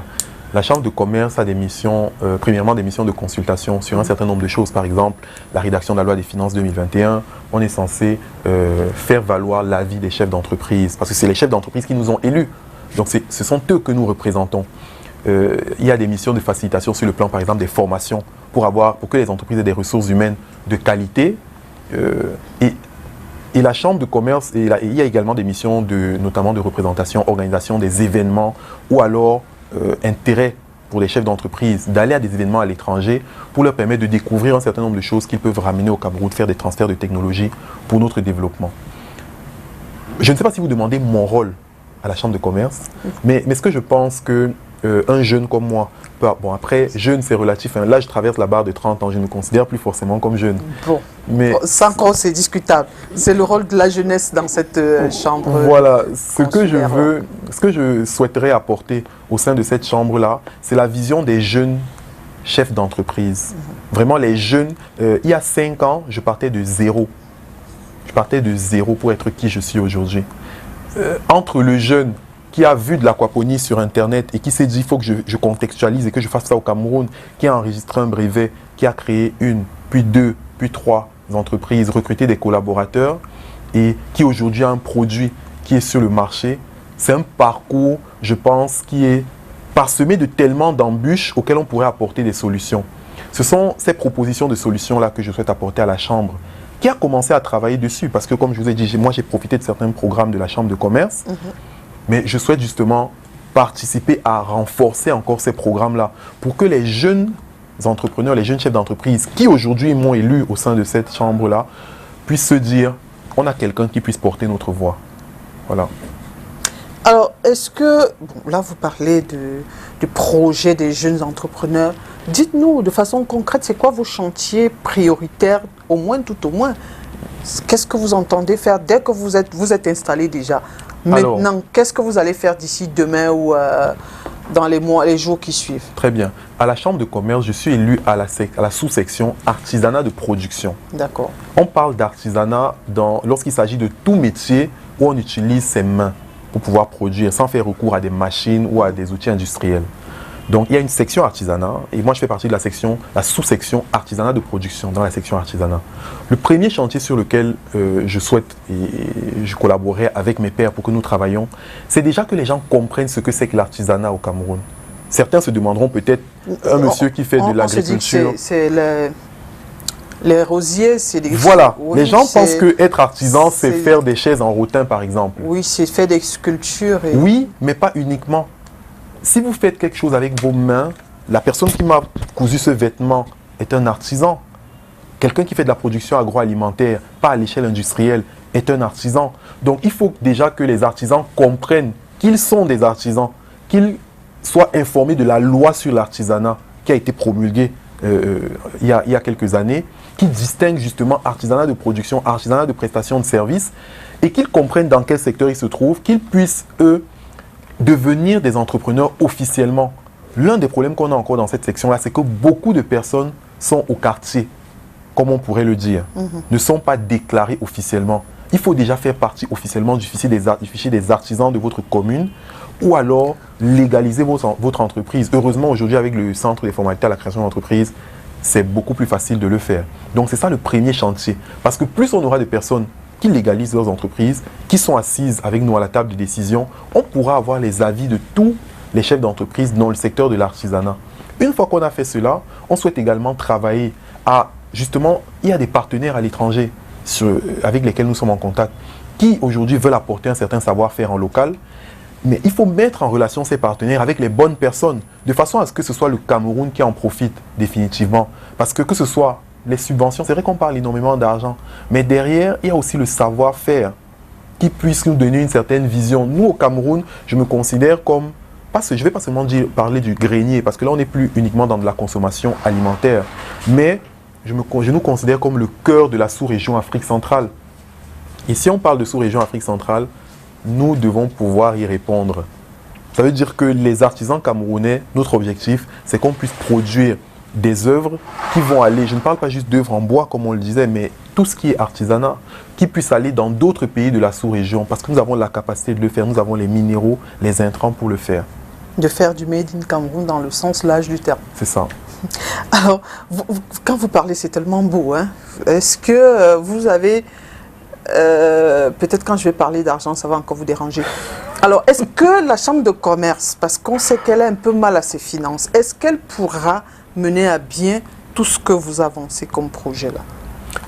[SPEAKER 2] La Chambre de commerce a des missions, premièrement des missions de consultation sur un certain nombre de choses. Par exemple, la rédaction de la loi des finances 2021, on est censé faire valoir l'avis des chefs d'entreprise, parce que c'est les chefs d'entreprise qui nous ont élus. Donc ce sont eux que nous représentons. Il y a des missions de facilitation sur le plan, par exemple, des formations, pour que les entreprises aient des ressources humaines de qualité. Et la Chambre de commerce, il y a également des missions notamment de représentation, organisation des événements, ou alors intérêt pour les chefs d'entreprise d'aller à des événements à l'étranger pour leur permettre de découvrir un certain nombre de choses qu'ils peuvent ramener au Cameroun, faire des transferts de technologie pour notre développement. Je ne sais pas si vous demandez mon rôle à la Chambre de commerce, mais ce que je pense que un jeune comme moi. Bon, après, jeune, c'est relatif. Hein. Là, je traverse la barre de 30 ans. Je ne me considère plus forcément comme jeune.
[SPEAKER 1] Bon,
[SPEAKER 2] mais
[SPEAKER 1] ça encore, c'est discutable. C'est le rôle de la jeunesse dans cette chambre.
[SPEAKER 2] Voilà, ce que je souhaiterais apporter au sein de cette chambre-là, c'est la vision des jeunes chefs d'entreprise. Vraiment, les jeunes, il y a 5 ans, je partais de zéro. Je partais de zéro pour être qui je suis aujourd'hui. Entre le jeune qui a vu de l'aquaponie sur Internet et qui s'est dit il faut que je contextualise et que je fasse ça au Cameroun, qui a enregistré un brevet, qui a créé 1, puis 2, puis 3 entreprises, recruté des collaborateurs et qui aujourd'hui a un produit qui est sur le marché. C'est un parcours, je pense, qui est parsemé de tellement d'embûches auxquelles on pourrait apporter des solutions. Ce sont ces propositions de solutions-là que je souhaite apporter à la Chambre, qui a commencé à travailler dessus. Parce que, comme je vous ai dit, moi, j'ai profité de certains programmes de la Chambre de commerce. Mais je souhaite justement participer à renforcer encore ces programmes-là pour que les jeunes entrepreneurs, les jeunes chefs d'entreprise qui aujourd'hui m'ont élu au sein de cette chambre-là puissent se dire on a quelqu'un qui puisse porter notre voix. Voilà.
[SPEAKER 1] Alors, est-ce que, bon, là vous parlez du projet des jeunes entrepreneurs, dites-nous de façon concrète, c'est quoi vos chantiers prioritaires, au moins, tout au moins? Qu'est-ce que vous entendez faire dès que vous êtes installé déjà? Maintenant, qu'est-ce que vous allez faire d'ici demain ou dans les jours qui suivent? Très
[SPEAKER 2] bien. À la Chambre de commerce, je suis élu à la sous-section artisanat de production.
[SPEAKER 1] D'accord.
[SPEAKER 2] On parle d'artisanat lorsqu'il s'agit de tout métier où on utilise ses mains pour pouvoir produire sans faire recours à des machines ou à des outils industriels. Donc, il y a une section artisanat et moi, je fais partie de la sous-section artisanat de production dans la section artisanat. Le premier chantier sur lequel je souhaite et je collaborerai avec mes pairs pour que nous travaillions, c'est déjà que les gens comprennent ce que c'est que l'artisanat au Cameroun. Certains se demanderont peut-être un monsieur qui fait de l'agriculture.
[SPEAKER 1] C'est les rosiers, c'est des...
[SPEAKER 2] Voilà, oui, les gens pensent qu'être artisan, c'est faire des chaises en rotin, par exemple.
[SPEAKER 1] Oui, c'est faire des sculptures. Et...
[SPEAKER 2] Oui, mais pas uniquement. Si vous faites quelque chose avec vos mains, la personne qui m'a cousu ce vêtement est un artisan. Quelqu'un qui fait de la production agroalimentaire, pas à l'échelle industrielle, est un artisan. Donc il faut déjà que les artisans comprennent qu'ils sont des artisans, qu'ils soient informés de la loi sur l'artisanat qui a été promulguée il y a quelques années, qui distingue justement artisanat de production, artisanat de prestation de services, et qu'ils comprennent dans quel secteur ils se trouvent, qu'ils puissent, eux, devenir des entrepreneurs officiellement. L'un des problèmes qu'on a encore dans cette section-là, c'est que beaucoup de personnes sont au quartier, comme on pourrait le dire, ne sont pas déclarées officiellement. Il faut déjà faire partie officiellement du fichier des artisans de votre commune ou alors légaliser votre entreprise. Heureusement, aujourd'hui, avec le Centre des formalités à la création d'entreprise, c'est beaucoup plus facile de le faire. Donc, c'est ça le premier chantier. Parce que plus on aura de personnes qui légalisent leurs entreprises, qui sont assises avec nous à la table de décision, on pourra avoir les avis de tous les chefs d'entreprise dans le secteur de l'artisanat. Une fois qu'on a fait cela, on souhaite également travailler à, justement, il y a des partenaires à l'étranger avec lesquels nous sommes en contact, qui aujourd'hui veulent apporter un certain savoir-faire en local, mais il faut mettre en relation ces partenaires avec les bonnes personnes, de façon à ce que ce soit le Cameroun qui en profite définitivement. Parce que ce soit les subventions, c'est vrai qu'on parle énormément d'argent, mais derrière, il y a aussi le savoir-faire qui puisse nous donner une certaine vision. Nous, au Cameroun, je me considère comme, je ne vais pas seulement parler du grenier, parce que là, on n'est plus uniquement dans de la consommation alimentaire, mais je nous considère comme le cœur de la sous-région Afrique centrale. Et si on parle de sous-région Afrique centrale, nous devons pouvoir y répondre. Ça veut dire que les artisans camerounais, notre objectif, c'est qu'on puisse produire des œuvres qui vont aller, je ne parle pas juste d'œuvres en bois comme on le disait, mais tout ce qui est artisanat, qui puisse aller dans d'autres pays de la sous-région, parce que nous avons la capacité de le faire, nous avons les minéraux, les intrants pour le faire.
[SPEAKER 1] De faire du Made in Cameroun dans le sens large du terme.
[SPEAKER 2] C'est ça.
[SPEAKER 1] Alors, quand vous parlez, c'est tellement beau, hein? Est-ce que vous avez... peut-être quand je vais parler d'argent, ça va encore vous déranger. Alors, est-ce que la Chambre de commerce, parce qu'on sait qu'elle a un peu mal à ses finances, est-ce qu'elle pourra mener à bien tout ce que vous avancez comme projet là?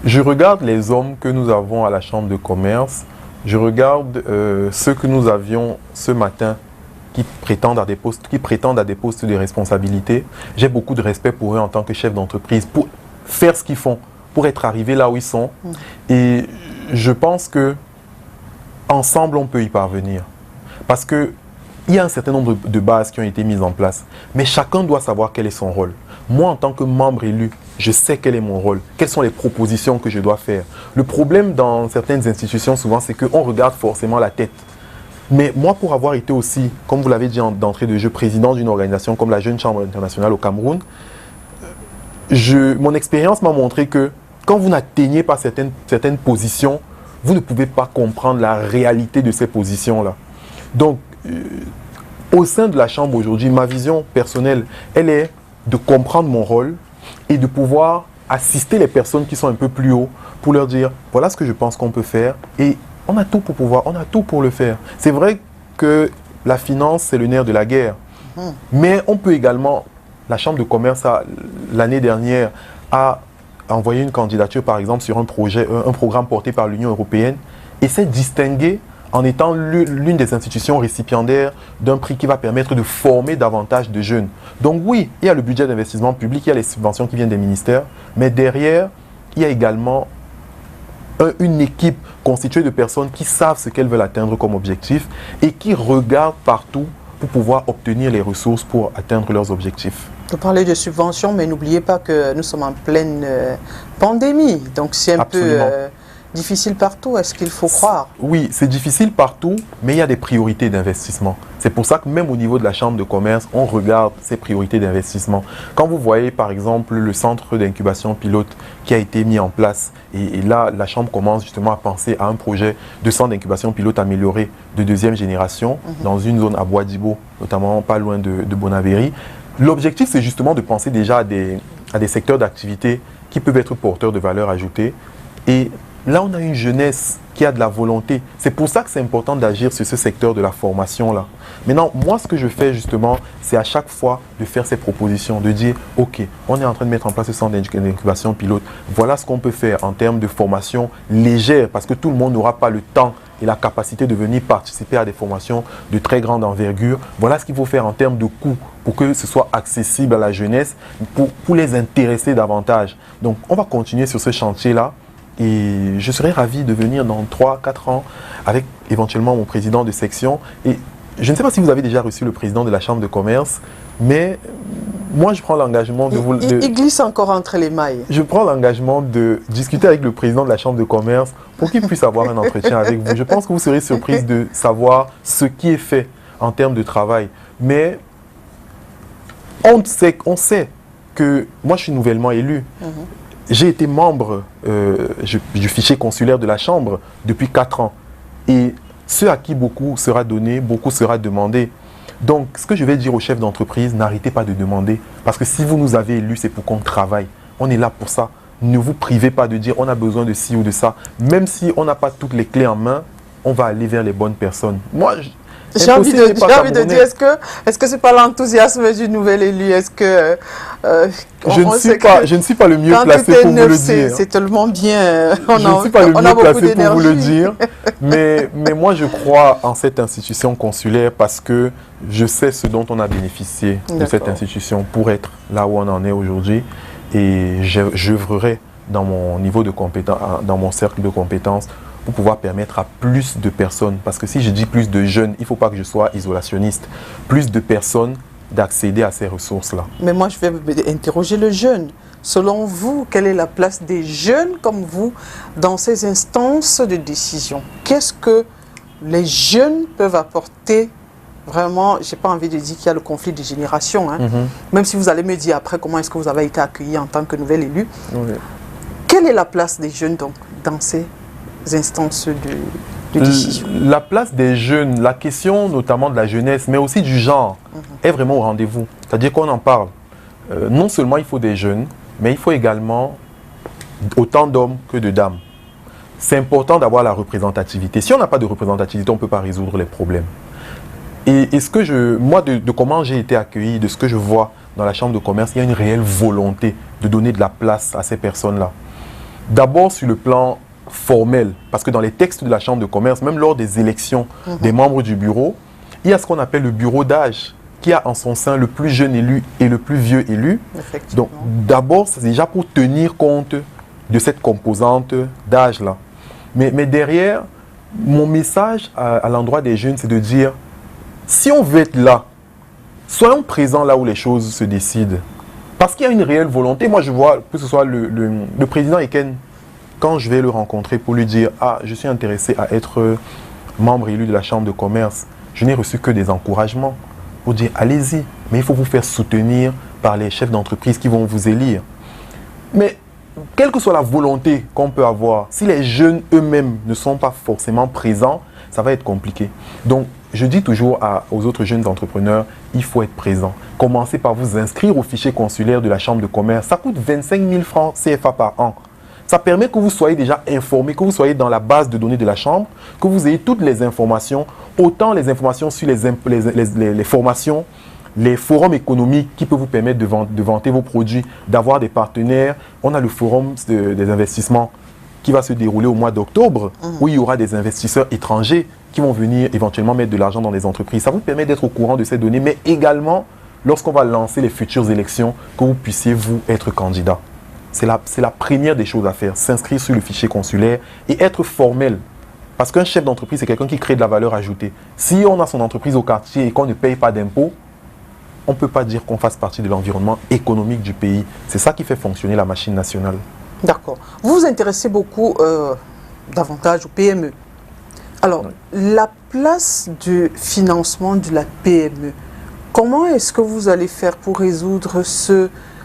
[SPEAKER 2] Je regarde les hommes que nous avons à la Chambre de commerce, je regarde ceux que nous avions ce matin qui prétendent à des postes de responsabilité. J'ai beaucoup de respect pour eux en tant que chef d'entreprise, pour faire ce qu'ils font, pour être arrivés là où ils sont. Et je pense que ensemble, on peut y parvenir. Parce que il y a un certain nombre de bases qui ont été mises en place. Mais chacun doit savoir quel est son rôle. Moi, en tant que membre élu, je sais quel est mon rôle, quelles sont les propositions que je dois faire. Le problème dans certaines institutions, souvent, c'est qu'on regarde forcément la tête. Mais moi, pour avoir été aussi, comme vous l'avez dit d'entrée de jeu, président d'une organisation comme la Jeune Chambre internationale au Cameroun, mon expérience m'a montré que quand vous n'atteignez pas certaines positions, vous ne pouvez pas comprendre la réalité de ces positions-là. Donc, au sein de la Chambre aujourd'hui, ma vision personnelle, elle est de comprendre mon rôle et de pouvoir assister les personnes qui sont un peu plus haut pour leur dire, voilà ce que je pense qu'on peut faire et on a tout pour le faire. C'est vrai que la finance, c'est le nerf de la guerre. Mais on peut également, la Chambre de commerce, l'année dernière, a envoyé une candidature, par exemple, sur un programme porté par l'Union européenne et s'est distingué en étant l'une des institutions récipiendaires d'un prix qui va permettre de former davantage de jeunes. Donc oui, il y a le budget d'investissement public, il y a les subventions qui viennent des ministères, mais derrière, il y a également une équipe constituée de personnes qui savent ce qu'elles veulent atteindre comme objectif et qui regardent partout pour pouvoir obtenir les ressources pour atteindre leurs objectifs.
[SPEAKER 1] Vous parlez de subventions, mais n'oubliez pas que nous sommes en pleine pandémie, donc c'est un peu difficile partout, est-ce qu'il faut croire?
[SPEAKER 2] Oui, c'est difficile partout, mais il y a des priorités d'investissement. C'est pour ça que même au niveau de la Chambre de commerce, on regarde ces priorités d'investissement. Quand vous voyez par exemple le centre d'incubation pilote qui a été mis en place, et là la Chambre commence justement à penser à un projet de centre d'incubation pilote amélioré de deuxième génération dans une zone à Bois-d'Ibo, notamment pas loin de Bonaveri. L'objectif, c'est justement de penser déjà à des secteurs d'activité qui peuvent être porteurs de valeur ajoutée. Et là, on a une jeunesse qui a de la volonté. C'est pour ça que c'est important d'agir sur ce secteur de la formation-là. Maintenant, moi, ce que je fais justement, c'est à chaque fois de faire ces propositions, de dire, OK, on est en train de mettre en place ce centre d'incubation pilote. Voilà ce qu'on peut faire en termes de formation légère, parce que tout le monde n'aura pas le temps et la capacité de venir participer à des formations de très grande envergure. Voilà ce qu'il faut faire en termes de coûts pour que ce soit accessible à la jeunesse, pour les intéresser davantage. Donc, on va continuer sur ce chantier-là. Et je serais ravi de venir dans 3-4 ans avec éventuellement mon président de section. Et je ne sais pas si vous avez déjà reçu le président de la Chambre de commerce, mais moi je prends l'engagement de vous...
[SPEAKER 1] Il glisse encore entre les mailles.
[SPEAKER 2] Je prends l'engagement de discuter avec le président de la Chambre de commerce pour qu'il puisse avoir un entretien avec vous. Je pense que vous serez surprise de savoir ce qui est fait en termes de travail. Mais on sait que moi je suis nouvellement élu. J'ai été membre du fichier consulaire de la Chambre depuis 4 ans. Et ce à qui beaucoup sera donné, beaucoup sera demandé. Donc, ce que je vais dire aux chefs d'entreprise, n'arrêtez pas de demander. Parce que si vous nous avez élus, c'est pour qu'on travaille. On est là pour ça. Ne vous privez pas de dire on a besoin de ci ou de ça. Même si on n'a pas toutes les clés en main, on va aller vers les bonnes personnes. Moi,
[SPEAKER 1] j'ai envie de dire, est-ce que c'est pas l'enthousiasme du nouvel élu? Est-ce que
[SPEAKER 2] je ne suis pas le mieux placé pour vous le dire.
[SPEAKER 1] C'est tellement bien.
[SPEAKER 2] Je ne suis pas le mieux placé pour vous le dire. Mais moi, je crois en cette institution consulaire parce que je sais ce dont on a bénéficié de cette institution pour être là où on en est aujourd'hui. Et j'œuvrerai dans mon niveau de compétence, dans mon cercle de compétences, pour pouvoir permettre à plus de personnes, parce que si je dis plus de jeunes, il ne faut pas que je sois isolationniste, plus de personnes d'accéder à ces ressources-là.
[SPEAKER 1] Mais moi, je vais interroger le jeune. Selon vous, quelle est la place des jeunes comme vous dans ces instances de décision? Qu'est-ce que les jeunes peuvent apporter? Vraiment, je n'ai pas envie de dire qu'il y a le conflit de génération, hein. Même si vous allez me dire après comment est-ce que vous avez été accueilli en tant que nouvel élu. Quelle est la place des jeunes donc, dans ces instances de décision?
[SPEAKER 2] La place des jeunes, la question notamment de la jeunesse, mais aussi du genre, est vraiment au rendez-vous. C'est-à-dire qu'on en parle. Non seulement il faut des jeunes, mais il faut également autant d'hommes que de dames. C'est important d'avoir la représentativité. Si on n'a pas de représentativité, on ne peut pas résoudre les problèmes. Et ce que moi, de comment j'ai été accueilli, de ce que je vois dans la Chambre de commerce, il y a une réelle volonté de donner de la place à ces personnes-là. D'abord sur le plan formel, parce que dans les textes de la Chambre de commerce, même lors des élections des membres du bureau, il y a ce qu'on appelle le bureau d'âge, qui a en son sein le plus jeune élu et le plus vieux élu. Donc d'abord, c'est déjà pour tenir compte de cette composante d'âge-là. Mais derrière, mon message à l'endroit des jeunes, c'est de dire, Si on veut être là, soyons présents là où les choses se décident. Parce qu'il y a une réelle volonté. Moi, je vois que ce soit le président Eken, quand je vais le rencontrer pour lui dire « Ah, je suis intéressé à être membre élu de la Chambre de commerce », je n'ai reçu que des encouragements pour dire « Allez-y, mais il faut vous faire soutenir par les chefs d'entreprise qui vont vous élire. » Mais quelle que soit la volonté qu'on peut avoir, si les jeunes eux-mêmes ne sont pas forcément présents, ça va être compliqué. Donc, je dis toujours aux autres jeunes entrepreneurs, il faut être présent. Commencez par vous inscrire au fichier consulaire de la Chambre de commerce. Ça coûte 25 000 francs CFA par an. Ça permet que vous soyez déjà informé, que vous soyez dans la base de données de la Chambre, que vous ayez toutes les informations, autant les informations sur les formations, les forums économiques qui peuvent vous permettre de vanter vos produits, d'avoir des partenaires. On a le forum des investissements qui va se dérouler au mois d'octobre, où il y aura des investisseurs étrangers qui vont venir éventuellement mettre de l'argent dans les entreprises. Ça vous permet d'être au courant de ces données, mais également, lorsqu'on va lancer les futures élections, que vous puissiez, vous, être candidat. C'est la première des choses à faire, s'inscrire sur le fichier consulaire et être formel. Parce qu'un chef d'entreprise, c'est quelqu'un qui crée de la valeur ajoutée. Si on a son entreprise au quartier et qu'on ne paye pas d'impôts, on ne peut pas dire qu'on fasse partie de l'environnement économique du pays. C'est ça qui fait fonctionner la machine nationale.
[SPEAKER 1] D'accord. Vous vous intéressez beaucoup davantage aux PME. Alors, la place du financement de la PME, comment est-ce que vous allez faire pour résoudre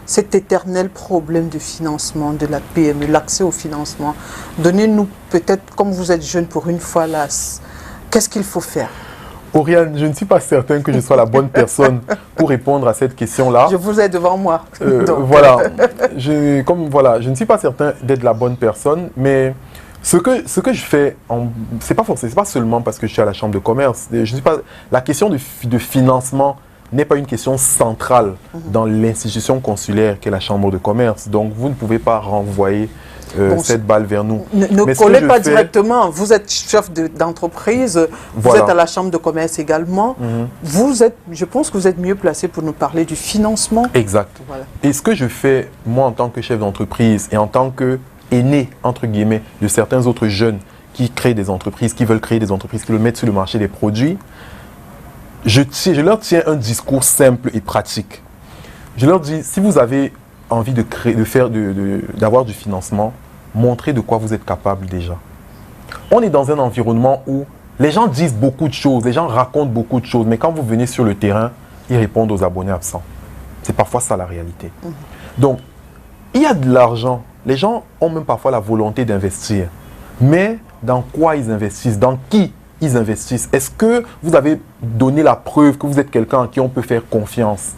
[SPEAKER 1] cet éternel problème de financement de la PME, l'accès au financement? Donnez-nous peut-être, comme vous êtes jeune pour une fois là, qu'est-ce qu'il faut faire?
[SPEAKER 2] Oriane, je ne suis pas certain que je sois la bonne personne pour répondre à cette question-là.
[SPEAKER 1] Je vous ai devant moi.
[SPEAKER 2] Voilà. Je ne suis pas certain d'être la bonne personne, mais ce que je fais, c'est pas seulement parce que je suis à la Chambre de commerce. La question de financement n'est pas une question centrale dans l'institution consulaire qu'est la Chambre de commerce. Donc, vous ne pouvez pas renvoyer cette balle vers nous.
[SPEAKER 1] Ne collez pas directement. Vous êtes chef d'entreprise, vous êtes à la Chambre de commerce également. Je pense que vous êtes mieux placé pour nous parler du financement.
[SPEAKER 2] Exact. Voilà. Et ce que je fais, moi, en tant que chef d'entreprise et en tant qu'aîné, entre guillemets, de certains autres jeunes qui créent des entreprises, qui veulent créer des entreprises, qui veulent mettre sur le marché des produits, je leur tiens un discours simple et pratique. Je leur dis, si vous avez envie d'avoir du financement, montrez de quoi vous êtes capable déjà. On est dans un environnement où les gens disent beaucoup de choses, les gens racontent beaucoup de choses, mais quand vous venez sur le terrain, ils répondent aux abonnés absents. C'est parfois ça la réalité. Donc, il y a de l'argent. Les gens ont même parfois la volonté d'investir. Mais dans quoi ils investissent? Dans qui ils investissent? Est-ce que vous avez donné la preuve que vous êtes quelqu'un à qui on peut faire confiance?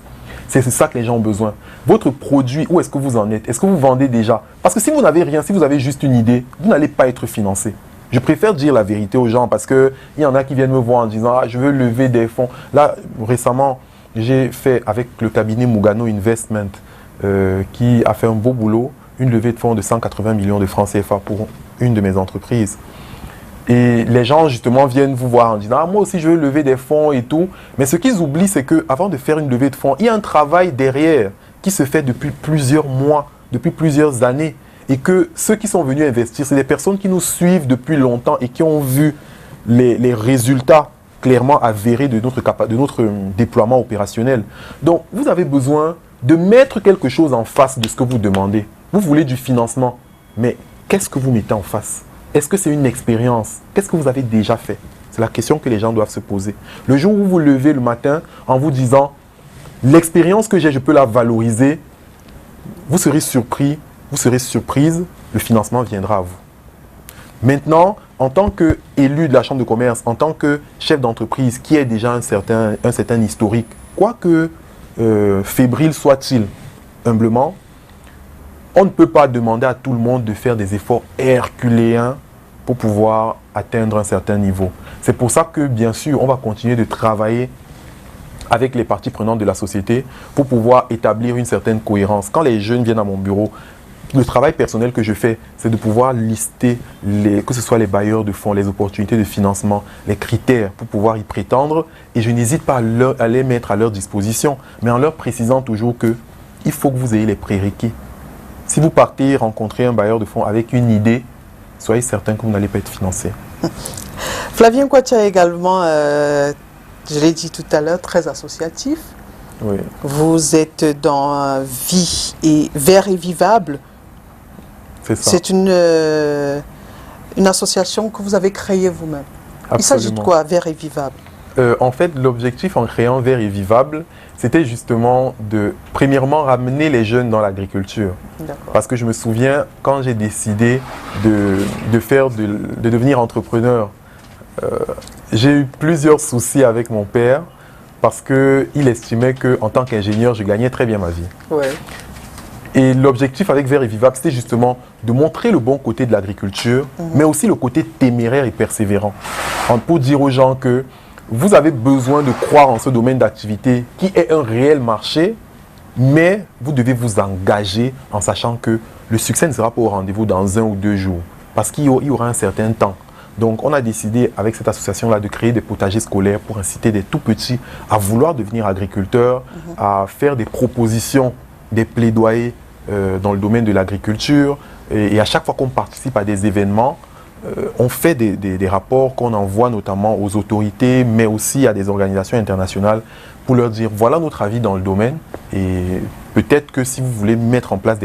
[SPEAKER 2] C'est ça que les gens ont besoin. Votre produit, où est-ce que vous en êtes? Est-ce que vous vendez déjà? Parce que si vous n'avez rien, si vous avez juste une idée, vous n'allez pas être financé. Je préfère dire la vérité aux gens parce qu'il y en a qui viennent me voir en disant « Ah, je veux lever des fonds ». Là, récemment, j'ai fait avec le cabinet Mugano Investment qui a fait un beau boulot, une levée de fonds de 180 millions de francs CFA pour une de mes entreprises. Et les gens, justement, viennent vous voir en disant « Ah, moi aussi, je veux lever des fonds et tout ». Mais ce qu'ils oublient, c'est qu'avant de faire une levée de fonds, il y a un travail derrière qui se fait depuis plusieurs mois, depuis plusieurs années. Et que ceux qui sont venus investir, c'est des personnes qui nous suivent depuis longtemps et qui ont vu les résultats clairement avérés de notre déploiement opérationnel. Donc, vous avez besoin de mettre quelque chose en face de ce que vous demandez. Vous voulez du financement, mais qu'est-ce que vous mettez en face? Est-ce que c'est une expérience? Qu'est-ce que vous avez déjà fait? C'est la question que les gens doivent se poser. Le jour où vous vous levez le matin en vous disant « L'expérience que j'ai, je peux la valoriser », vous serez surpris, vous serez surprise, le financement viendra à vous. Maintenant, en tant qu'élu de la Chambre de commerce, en tant que chef d'entreprise qui a déjà un certain historique, quoique fébrile soit-il, humblement, on ne peut pas demander à tout le monde de faire des efforts herculéens pour pouvoir atteindre un certain niveau. C'est pour ça que, bien sûr, on va continuer de travailler avec les parties prenantes de la société pour pouvoir établir une certaine cohérence. Quand les jeunes viennent à mon bureau, le travail personnel que je fais, c'est de pouvoir lister, que ce soit les bailleurs de fonds, les opportunités de financement, les critères pour pouvoir y prétendre. Et je n'hésite pas à les mettre à leur disposition, mais en leur précisant toujours qu'il faut que vous ayez les prérequis. Si vous partez rencontrer un bailleur de fonds avec une idée, soyez certain que vous n'allez pas être financé.
[SPEAKER 1] Flavien Kwacha également, je l'ai dit tout à l'heure, très associatif.
[SPEAKER 2] Oui,
[SPEAKER 1] Vous êtes dans Vie et Vert et Vivable.
[SPEAKER 2] c'est ça.
[SPEAKER 1] C'est une association que vous avez créée vous-même. Il s'agit de
[SPEAKER 2] Absolument.
[SPEAKER 1] quoi, Vert et Vivable?
[SPEAKER 2] En fait, l'objectif en créant Vert et Vivable, c'était justement de, premièrement, ramener les jeunes dans l'agriculture.
[SPEAKER 1] D'accord.
[SPEAKER 2] Parce que je me souviens, quand j'ai décidé de devenir entrepreneur, j'ai eu plusieurs soucis avec mon père parce qu'il estimait qu'en tant qu'ingénieur, je gagnais très bien ma vie.
[SPEAKER 1] Ouais.
[SPEAKER 2] Et l'objectif avec Vert et Vivable, c'était justement de montrer le bon côté de l'agriculture, mais aussi le côté téméraire et persévérant. Pour dire aux gens que vous avez besoin de croire en ce domaine d'activité qui est un réel marché, mais vous devez vous engager en sachant que le succès ne sera pas au rendez-vous dans 1 ou 2 jours, parce qu'il y aura un certain temps. Donc, on a décidé avec cette association-là de créer des potagers scolaires pour inciter des tout petits à vouloir devenir agriculteurs, à faire des propositions, des plaidoyers dans le domaine de l'agriculture. Et à chaque fois qu'on participe à des événements, on fait des rapports qu'on envoie notamment aux autorités, mais aussi à des organisations internationales pour leur dire voilà notre avis dans le domaine. Et peut-être que si vous voulez mettre en place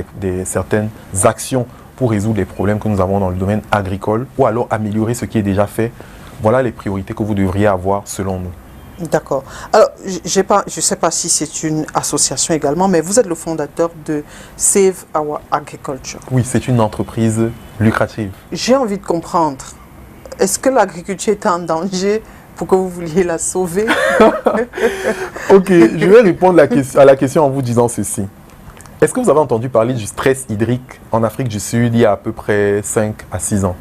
[SPEAKER 2] certaines actions pour résoudre les problèmes que nous avons dans le domaine agricole ou alors améliorer ce qui est déjà fait, voilà les priorités que vous devriez avoir selon nous.
[SPEAKER 1] D'accord. Alors, je ne sais pas si c'est une association également, mais vous êtes le fondateur de Save Our Agriculture.
[SPEAKER 2] Oui, c'est une entreprise lucrative.
[SPEAKER 1] J'ai envie de comprendre, est-ce que l'agriculture est en danger pour que vous vouliez la sauver?
[SPEAKER 2] Ok, je vais répondre à la question en vous disant ceci. Est-ce que vous avez entendu parler du stress hydrique en Afrique du Sud il y a à peu près 5 à 6 ans?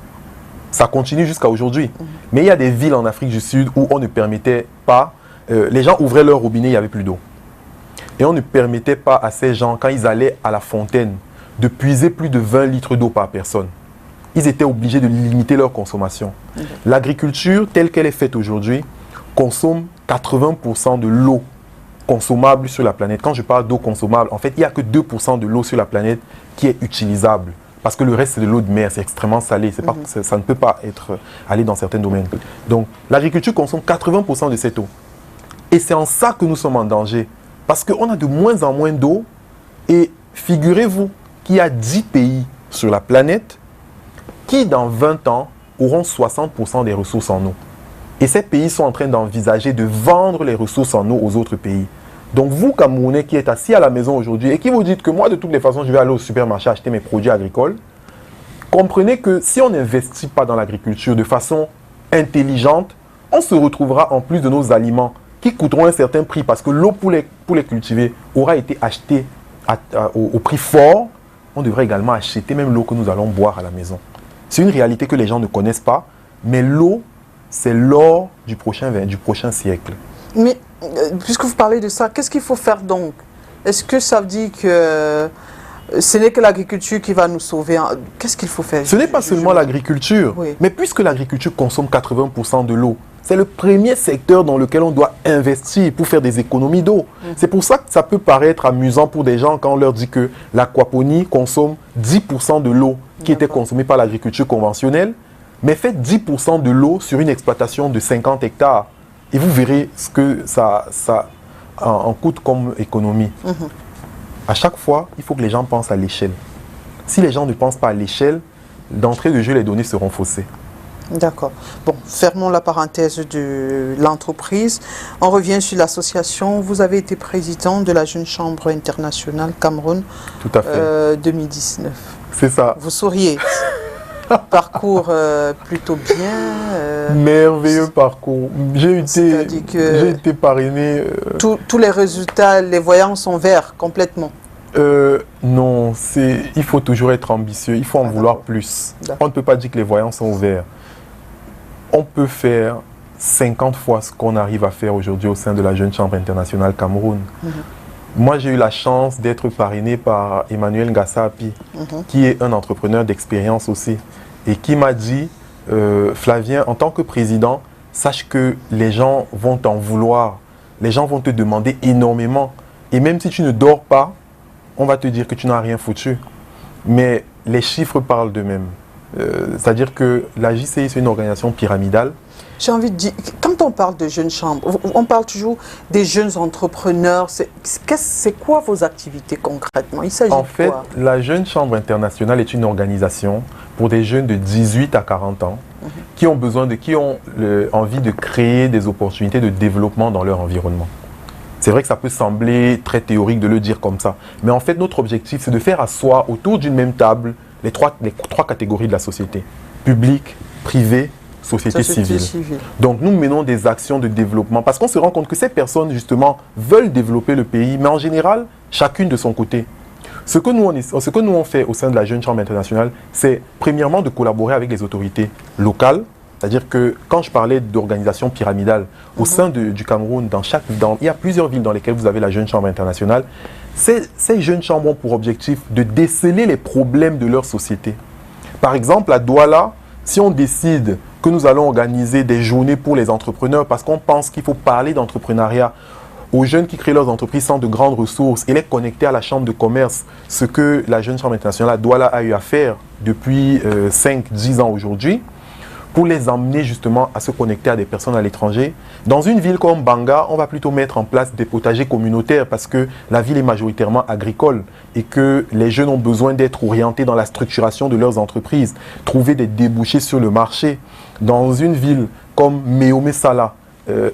[SPEAKER 2] Ça continue jusqu'à aujourd'hui. Mais il y a des villes en Afrique du Sud où on ne permettait pas, les gens ouvraient leur robinet, il n'y avait plus d'eau. Et on ne permettait pas à ces gens, quand ils allaient à la fontaine, de puiser plus de 20 litres d'eau par personne. Ils étaient obligés de limiter leur consommation. L'agriculture, telle qu'elle est faite aujourd'hui, consomme 80% de l'eau consommable sur la planète. Quand je parle d'eau consommable, en fait, il n'y a que 2% de l'eau sur la planète qui est utilisable. Parce que le reste, c'est de l'eau de mer, c'est extrêmement salé. Ça ne peut pas aller dans certains domaines. Donc, l'agriculture consomme 80% de cette eau. Et c'est en ça que nous sommes en danger. Parce qu'on a de moins en moins d'eau. Et figurez-vous qu'il y a 10 pays sur la planète qui, dans 20 ans, auront 60% des ressources en eau. Et ces pays sont en train d'envisager de vendre les ressources en eau aux autres pays. Donc vous, Camerounais, qui êtes assis à la maison aujourd'hui et qui vous dites que moi, de toutes les façons, je vais aller au supermarché acheter mes produits agricoles, comprenez que si on n'investit pas dans l'agriculture de façon intelligente, on se retrouvera en plus de nos aliments qui coûteront un certain prix parce que l'eau pour les cultiver aura été achetée au prix fort. On devrait également acheter même l'eau que nous allons boire à la maison. C'est une réalité que les gens ne connaissent pas, mais l'eau, c'est l'or du prochain siècle.
[SPEAKER 1] Mais, puisque vous parlez de ça, qu'est-ce qu'il faut faire donc? Est-ce que ça veut dire que ce n'est que l'agriculture qui va nous sauver? Qu'est-ce qu'il faut faire?
[SPEAKER 2] Ce n'est pas seulement l'agriculture,
[SPEAKER 1] Oui.
[SPEAKER 2] mais puisque l'agriculture consomme 80% de l'eau, c'est le premier secteur dans lequel on doit investir pour faire des économies d'eau. C'est pour ça que ça peut paraître amusant pour des gens quand on leur dit que l'aquaponie consomme 10% de l'eau qui était consommée par l'agriculture conventionnelle, mais faites 10% de l'eau sur une exploitation de 50 hectares. Et vous verrez ce que ça en coûte comme économie. À chaque fois, il faut que les gens pensent à l'échelle. Si les gens ne pensent pas à l'échelle, d'entrée de jeu, les données seront faussées.
[SPEAKER 1] D'accord. Bon, fermons la parenthèse de l'entreprise. On revient sur l'association. Vous avez été président de la Jeune Chambre internationale Cameroun
[SPEAKER 2] Tout à fait.
[SPEAKER 1] 2019.
[SPEAKER 2] C'est ça.
[SPEAKER 1] Vous souriez. Parcours plutôt bien.
[SPEAKER 2] Merveilleux parcours. J'ai été parrainé.
[SPEAKER 1] Tous les résultats, les voyants sont verts complètement.
[SPEAKER 2] Non, il faut toujours être ambitieux. Il faut en vouloir plus. On ne peut pas dire que les voyants sont verts. On peut faire 50 fois ce qu'on arrive à faire aujourd'hui au sein de la Jeune Chambre internationale Cameroun. Moi, j'ai eu la chance d'être parrainé par Emmanuel Gassapi, qui est un entrepreneur d'expérience aussi, et qui m'a dit, Flavien, en tant que président, sache que les gens vont t'en vouloir, les gens vont te demander énormément, et même si tu ne dors pas, on va te dire que tu n'as rien foutu. Mais les chiffres parlent d'eux-mêmes. C'est-à-dire que la JCI, c'est une organisation pyramidale.
[SPEAKER 1] J'ai envie de dire, quand on parle de jeunes chambres, on parle toujours des jeunes entrepreneurs. C'est quoi vos activités concrètement? Il s'agit de quoi?
[SPEAKER 2] En fait, la Jeune Chambre internationale est une organisation pour des jeunes de 18 à 40 ans qui ont envie de créer des opportunités de développement dans leur environnement. C'est vrai que ça peut sembler très théorique de le dire comme ça, mais en fait, notre objectif, c'est de faire asseoir autour d'une même table les trois catégories de la société: public, privé, société civile. Donc, nous menons des actions de développement parce qu'on se rend compte que ces personnes, justement, veulent développer le pays, mais en général, chacune de son côté. Ce que nous on fait au sein de la Jeune Chambre internationale, c'est premièrement de collaborer avec les autorités locales. C'est-à-dire que quand je parlais d'organisation pyramidale, au sein du Cameroun, il y a plusieurs villes dans lesquelles vous avez la Jeune Chambre internationale. Ces jeunes chambres ont pour objectif de déceler les problèmes de leur société. Par exemple, à Douala, si on décide que nous allons organiser des journées pour les entrepreneurs parce qu'on pense qu'il faut parler d'entrepreneuriat aux jeunes qui créent leurs entreprises sans de grandes ressources et les connecter à la chambre de commerce, ce que la Jeune Chambre internationale à Douala a eu à faire depuis 5-10 ans aujourd'hui, pour les emmener justement à se connecter à des personnes à l'étranger. Dans une ville comme Banga, on va plutôt mettre en place des potagers communautaires parce que la ville est majoritairement agricole et que les jeunes ont besoin d'être orientés dans la structuration de leurs entreprises, trouver des débouchés sur le marché. Dans une ville comme Meomé Sala,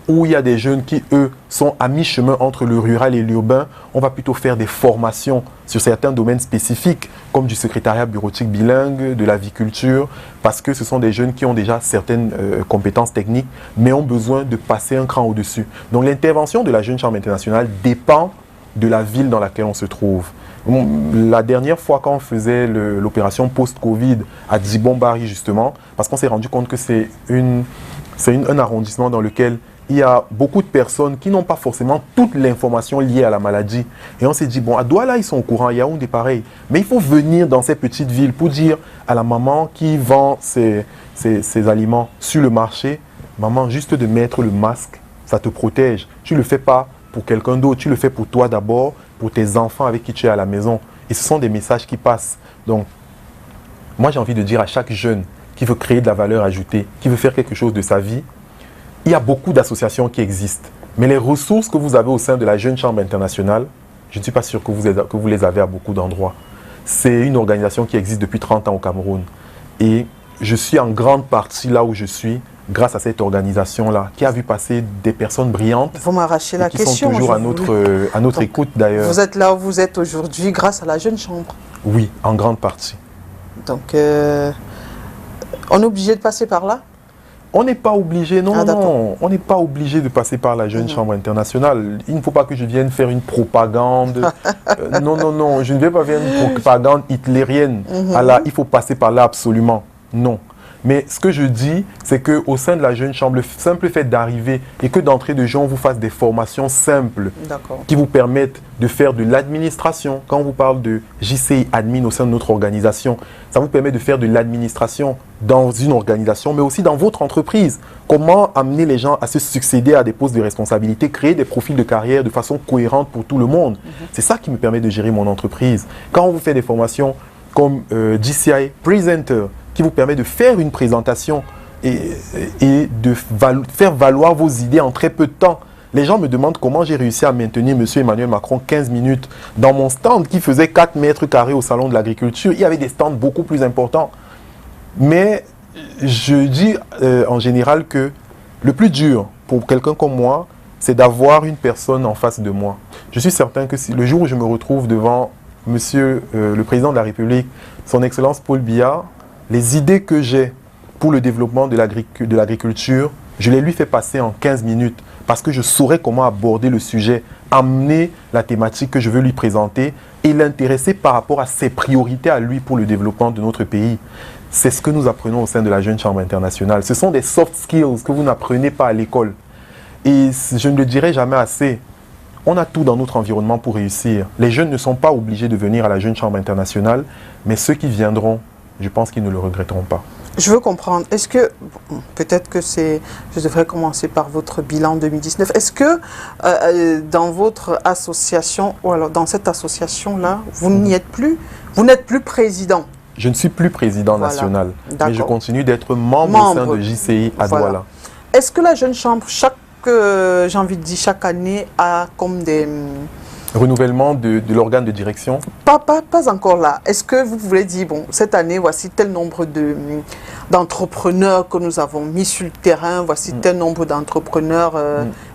[SPEAKER 2] où il y a des jeunes qui, eux, sont à mi-chemin entre le rural et l'urbain, on va plutôt faire des formations sur certains domaines spécifiques, comme du secrétariat bureautique bilingue, de l'aviculture, parce que ce sont des jeunes qui ont déjà certaines compétences techniques, mais ont besoin de passer un cran au-dessus. Donc l'intervention de la Jeune Chambre internationale dépend de la ville dans laquelle on se trouve. La dernière fois quand on faisait l'opération post-Covid à Djibombari, justement, parce qu'on s'est rendu compte que c'est un arrondissement dans lequel il y a beaucoup de personnes qui n'ont pas forcément toute l'information liée à la maladie. Et on s'est dit, bon, à Douala, ils sont au courant, il y a Yaoundé pareil. Mais il faut venir dans ces petites villes pour dire à la maman qui vend ses aliments sur le marché, maman, juste de mettre le masque, ça te protège. Tu ne le fais pas pour quelqu'un d'autre, tu le fais pour toi d'abord, pour tes enfants avec qui tu es à la maison. Et ce sont des messages qui passent. Donc, moi, j'ai envie de dire à chaque jeune qui veut créer de la valeur ajoutée, qui veut faire quelque chose de sa vie, il y a beaucoup d'associations qui existent. Mais les ressources que vous avez au sein de la Jeune Chambre internationale, je ne suis pas sûr que vous les avez à beaucoup d'endroits. C'est une organisation qui existe depuis 30 ans au Cameroun. Et je suis en grande partie là où je suis grâce à cette organisation-là, qui a vu passer des personnes brillantes.
[SPEAKER 1] Vous m'arrachez la question.
[SPEAKER 2] Qui sont toujours à notre écoute d'ailleurs.
[SPEAKER 1] Vous êtes là où vous êtes aujourd'hui grâce à la Jeune Chambre? Oui,
[SPEAKER 2] en grande partie.
[SPEAKER 1] Donc, on est obligé de passer par là?
[SPEAKER 2] On n'est pas obligé, non, on n'est pas obligé de passer par la Jeune Chambre internationale. Il ne faut pas que je vienne faire une propagande. Non, je ne vais pas faire une propagande hitlérienne. Il faut passer par là absolument. Non. Mais ce que je dis, c'est qu'au sein de la Jeune Chambre, le simple fait d'arriver et que d'entrée de jeu, on vous fasse des formations simples qui vous permettent de faire de l'administration. Quand on vous parle de JCI Admin au sein de notre organisation, ça vous permet de faire de l'administration dans une organisation, mais aussi dans votre entreprise. Comment amener les gens à se succéder à des postes de responsabilité, créer des profils de carrière de façon cohérente pour tout le monde. C'est ça qui me permet de gérer mon entreprise. Quand on vous fait des formations comme JCI Presenter, qui vous permet de faire une présentation et de faire valoir vos idées en très peu de temps. Les gens me demandent comment j'ai réussi à maintenir M. Emmanuel Macron 15 minutes dans mon stand qui faisait 4 mètres carrés au Salon de l'Agriculture. Il y avait des stands beaucoup plus importants. Mais je dis en général que le plus dur pour quelqu'un comme moi, c'est d'avoir une personne en face de moi. Je suis certain que le jour où je me retrouve devant Monsieur le Président de la République, Son Excellence Paul Biya, les idées que j'ai pour le développement de l'agriculture, je les lui fais passer en 15 minutes parce que je saurais comment aborder le sujet, amener la thématique que je veux lui présenter et l'intéresser par rapport à ses priorités à lui pour le développement de notre pays. C'est ce que nous apprenons au sein de la Jeune Chambre internationale. Ce sont des soft skills que vous n'apprenez pas à l'école. Et je ne le dirai jamais assez. On a tout dans notre environnement pour réussir. Les jeunes ne sont pas obligés de venir à la Jeune Chambre internationale, mais ceux qui viendront, je pense qu'ils ne le regretteront pas.
[SPEAKER 1] Je veux comprendre, est-ce que, peut-être que je devrais commencer par votre bilan 2019, est-ce que dans votre association, ou alors dans cette association-là, vous n'y êtes plus, vous n'êtes plus président?
[SPEAKER 2] Je ne suis plus président national, mais je continue d'être membre au sein de JCI à Douala.
[SPEAKER 1] Est-ce que la jeune chambre, j'ai envie de dire chaque année, a comme des...
[SPEAKER 2] Renouvellement de l'organe de direction?
[SPEAKER 1] Pas encore là. Est-ce que vous voulez dire, bon, cette année, voici tel nombre d'entrepreneurs que nous avons mis sur le terrain, voici tel nombre d'entrepreneurs.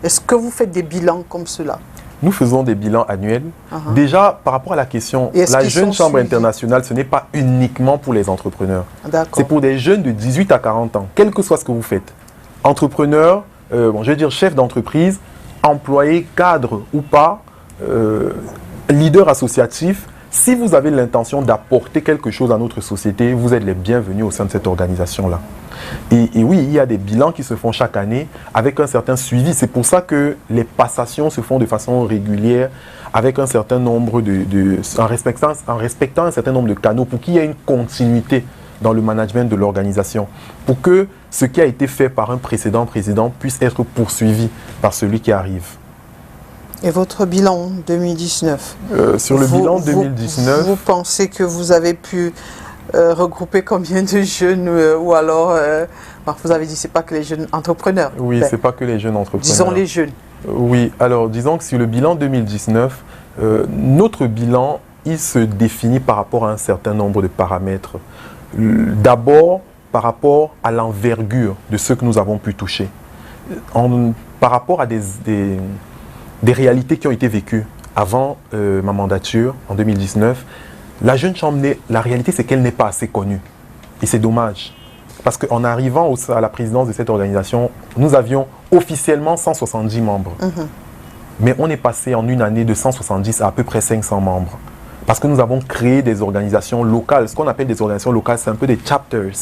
[SPEAKER 1] Est-ce que vous faites des bilans comme cela?
[SPEAKER 2] Nous faisons des bilans annuels. Déjà, par rapport à la question, la jeune chambre internationale, ce n'est pas uniquement pour les entrepreneurs. C'est pour des jeunes de 18 à 40 ans, quel que soit ce que vous faites. Entrepreneurs, je veux dire chef d'entreprise, employé, cadre ou pas, leader associatif. Si vous avez l'intention d'apporter quelque chose à notre société, vous êtes les bienvenus au sein de cette organisation-là. Et oui, il y a des bilans qui se font chaque année avec un certain suivi. C'est pour ça que les passations se font de façon régulière avec un certain nombre en respectant un certain nombre de canaux pour qu'il y ait une continuité dans le management de l'organisation. Pour que ce qui a été fait par un précédent président puisse être poursuivi par celui qui arrive.
[SPEAKER 1] Et votre bilan 2019?
[SPEAKER 2] Sur le bilan 2019...
[SPEAKER 1] Vous pensez que vous avez pu regrouper combien de jeunes ou alors, vous avez dit, c'est pas que les jeunes entrepreneurs.
[SPEAKER 2] Oui, c'est pas que les jeunes entrepreneurs.
[SPEAKER 1] Disons les jeunes.
[SPEAKER 2] Oui, alors disons que sur le bilan 2019, notre bilan, il se définit par rapport à un certain nombre de paramètres. D'abord, par rapport à l'envergure de ce que nous avons pu toucher. Par rapport à des réalités qui ont été vécues avant ma mandature en 2019, la jeune chambre, la réalité c'est qu'elle n'est pas assez connue. Et c'est dommage. Parce qu'en arrivant à la présidence de cette organisation, nous avions officiellement 170 membres. Mais on est passé en une année de 170 à peu près 500 membres. Parce que nous avons créé des organisations locales. Ce qu'on appelle des organisations locales, c'est un peu des chapters,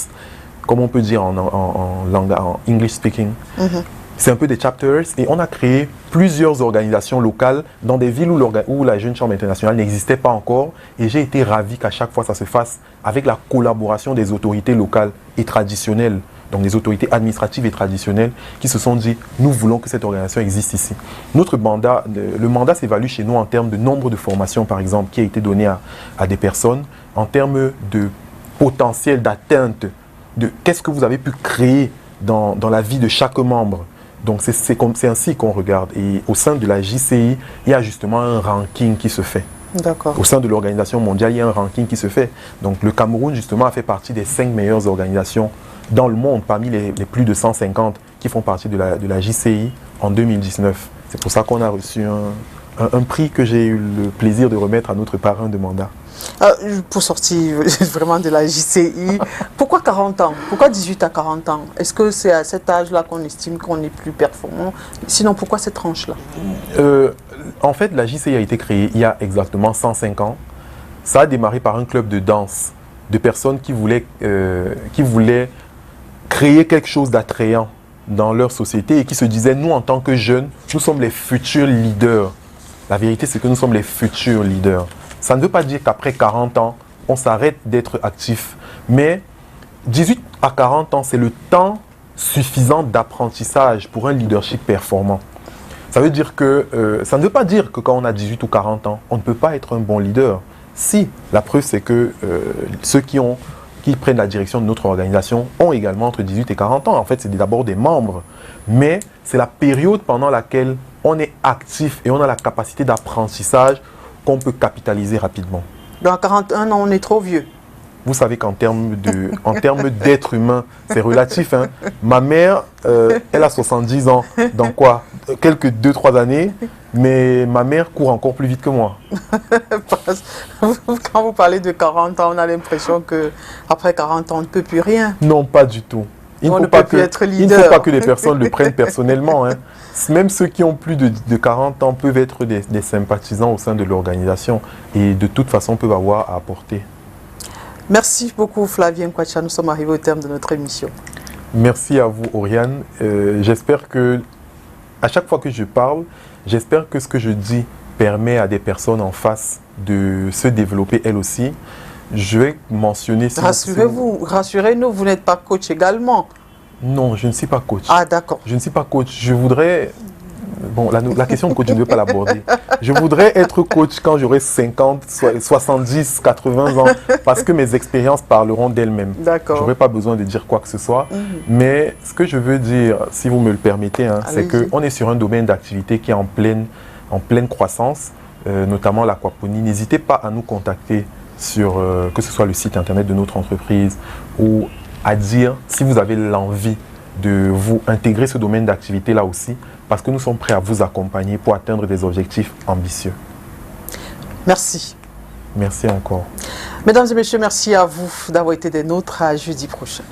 [SPEAKER 2] comme on peut dire en English speaking. C'est un peu des chapters et on a créé plusieurs organisations locales dans des villes où la jeune chambre internationale n'existait pas encore. Et j'ai été ravi qu'à chaque fois ça se fasse avec la collaboration des autorités locales et traditionnelles, donc des autorités administratives et traditionnelles qui se sont dit « nous voulons que cette organisation existe ici ». Notre mandat, le mandat s'évalue chez nous en termes de nombre de formations par exemple qui a été donné à des personnes, en termes de potentiel d'atteinte, de qu'est-ce que vous avez pu créer dans la vie de chaque membre. Donc c'est ainsi qu'on regarde. Et au sein de la JCI, il y a justement un ranking qui se fait. Au sein de l'organisation mondiale, il y a un ranking qui se fait. Donc le Cameroun justement a fait partie des 5 meilleures organisations dans le monde, parmi les plus de 150 qui font partie de la JCI en 2019. C'est pour ça qu'on a reçu un prix que j'ai eu le plaisir de remettre à notre parrain de mandat.
[SPEAKER 1] Pour sortir vraiment de la JCI, pourquoi 40 ans? Pourquoi 18 à 40 ans? Est-ce que c'est à cet âge-là qu'on estime qu'on est plus performant? Sinon, pourquoi cette tranche-là?
[SPEAKER 2] En fait, la JCI a été créée il y a exactement 105 ans. Ça a démarré par un club de danse, de personnes qui voulaient créer quelque chose d'attrayant dans leur société et qui se disaient, nous en tant que jeunes, nous sommes les futurs leaders. La vérité, c'est que nous sommes les futurs leaders. Ça ne veut pas dire qu'après 40 ans, on s'arrête d'être actif. Mais 18 à 40 ans, c'est le temps suffisant d'apprentissage pour un leadership performant. Ça veut dire que, ça ne veut pas dire que quand on a 18 ou 40 ans, on ne peut pas être un bon leader. Si, la preuve c'est que ceux qui prennent la direction de notre organisation ont également entre 18 et 40 ans. En fait, c'est d'abord des membres. Mais c'est la période pendant laquelle on est actif et on a la capacité d'apprentissage qu'on peut capitaliser rapidement.
[SPEAKER 1] Donc à 41 ans, on est trop vieux.
[SPEAKER 2] Vous savez qu'en termes d'être humain, c'est relatif. Hein. Ma mère, elle a 70 ans. Dans quoi? Quelques 2-3 années. Mais ma mère court encore plus vite que moi.
[SPEAKER 1] Quand vous parlez de 40 ans, on a l'impression qu'après 40 ans, on ne peut plus rien.
[SPEAKER 2] Non, pas du tout. Il ne faut pas que les personnes le prennent personnellement. Hein. Même ceux qui ont plus de 40 ans peuvent être des sympathisants au sein de l'organisation et de toute façon peuvent avoir à apporter.
[SPEAKER 1] Merci beaucoup Flavien Kwacha, nous sommes arrivés au terme de notre émission.
[SPEAKER 2] Merci à vous Oriane. J'espère que, à chaque fois que je parle, j'espère que ce que je dis permet à des personnes en face de se développer elles aussi. Je vais mentionner...
[SPEAKER 1] Rassurez-nous, vous n'êtes pas coach également.
[SPEAKER 2] Non, je ne suis pas coach.
[SPEAKER 1] Ah d'accord.
[SPEAKER 2] Je ne suis pas coach. Je voudrais bon, la question de coach, je ne veux pas l'aborder. Je voudrais être coach quand j'aurai 50, 70, 80 ans, parce que mes expériences parleront d'elles-mêmes.
[SPEAKER 1] D'accord.
[SPEAKER 2] Je n'aurai pas besoin de dire quoi que ce soit. Mais ce que je veux dire, si vous me le permettez, hein, c'est qu'on est sur un domaine d'activité qui est en pleine croissance, notamment l'aquaponie. N'hésitez pas à nous contacter sur que ce soit le site internet de notre entreprise ou à dire si vous avez l'envie de vous intégrer ce domaine d'activité là aussi, parce que nous sommes prêts à vous accompagner pour atteindre des objectifs ambitieux.
[SPEAKER 1] Merci.
[SPEAKER 2] Merci encore.
[SPEAKER 1] Mesdames et messieurs, merci à vous d'avoir été des nôtres. À jeudi prochain.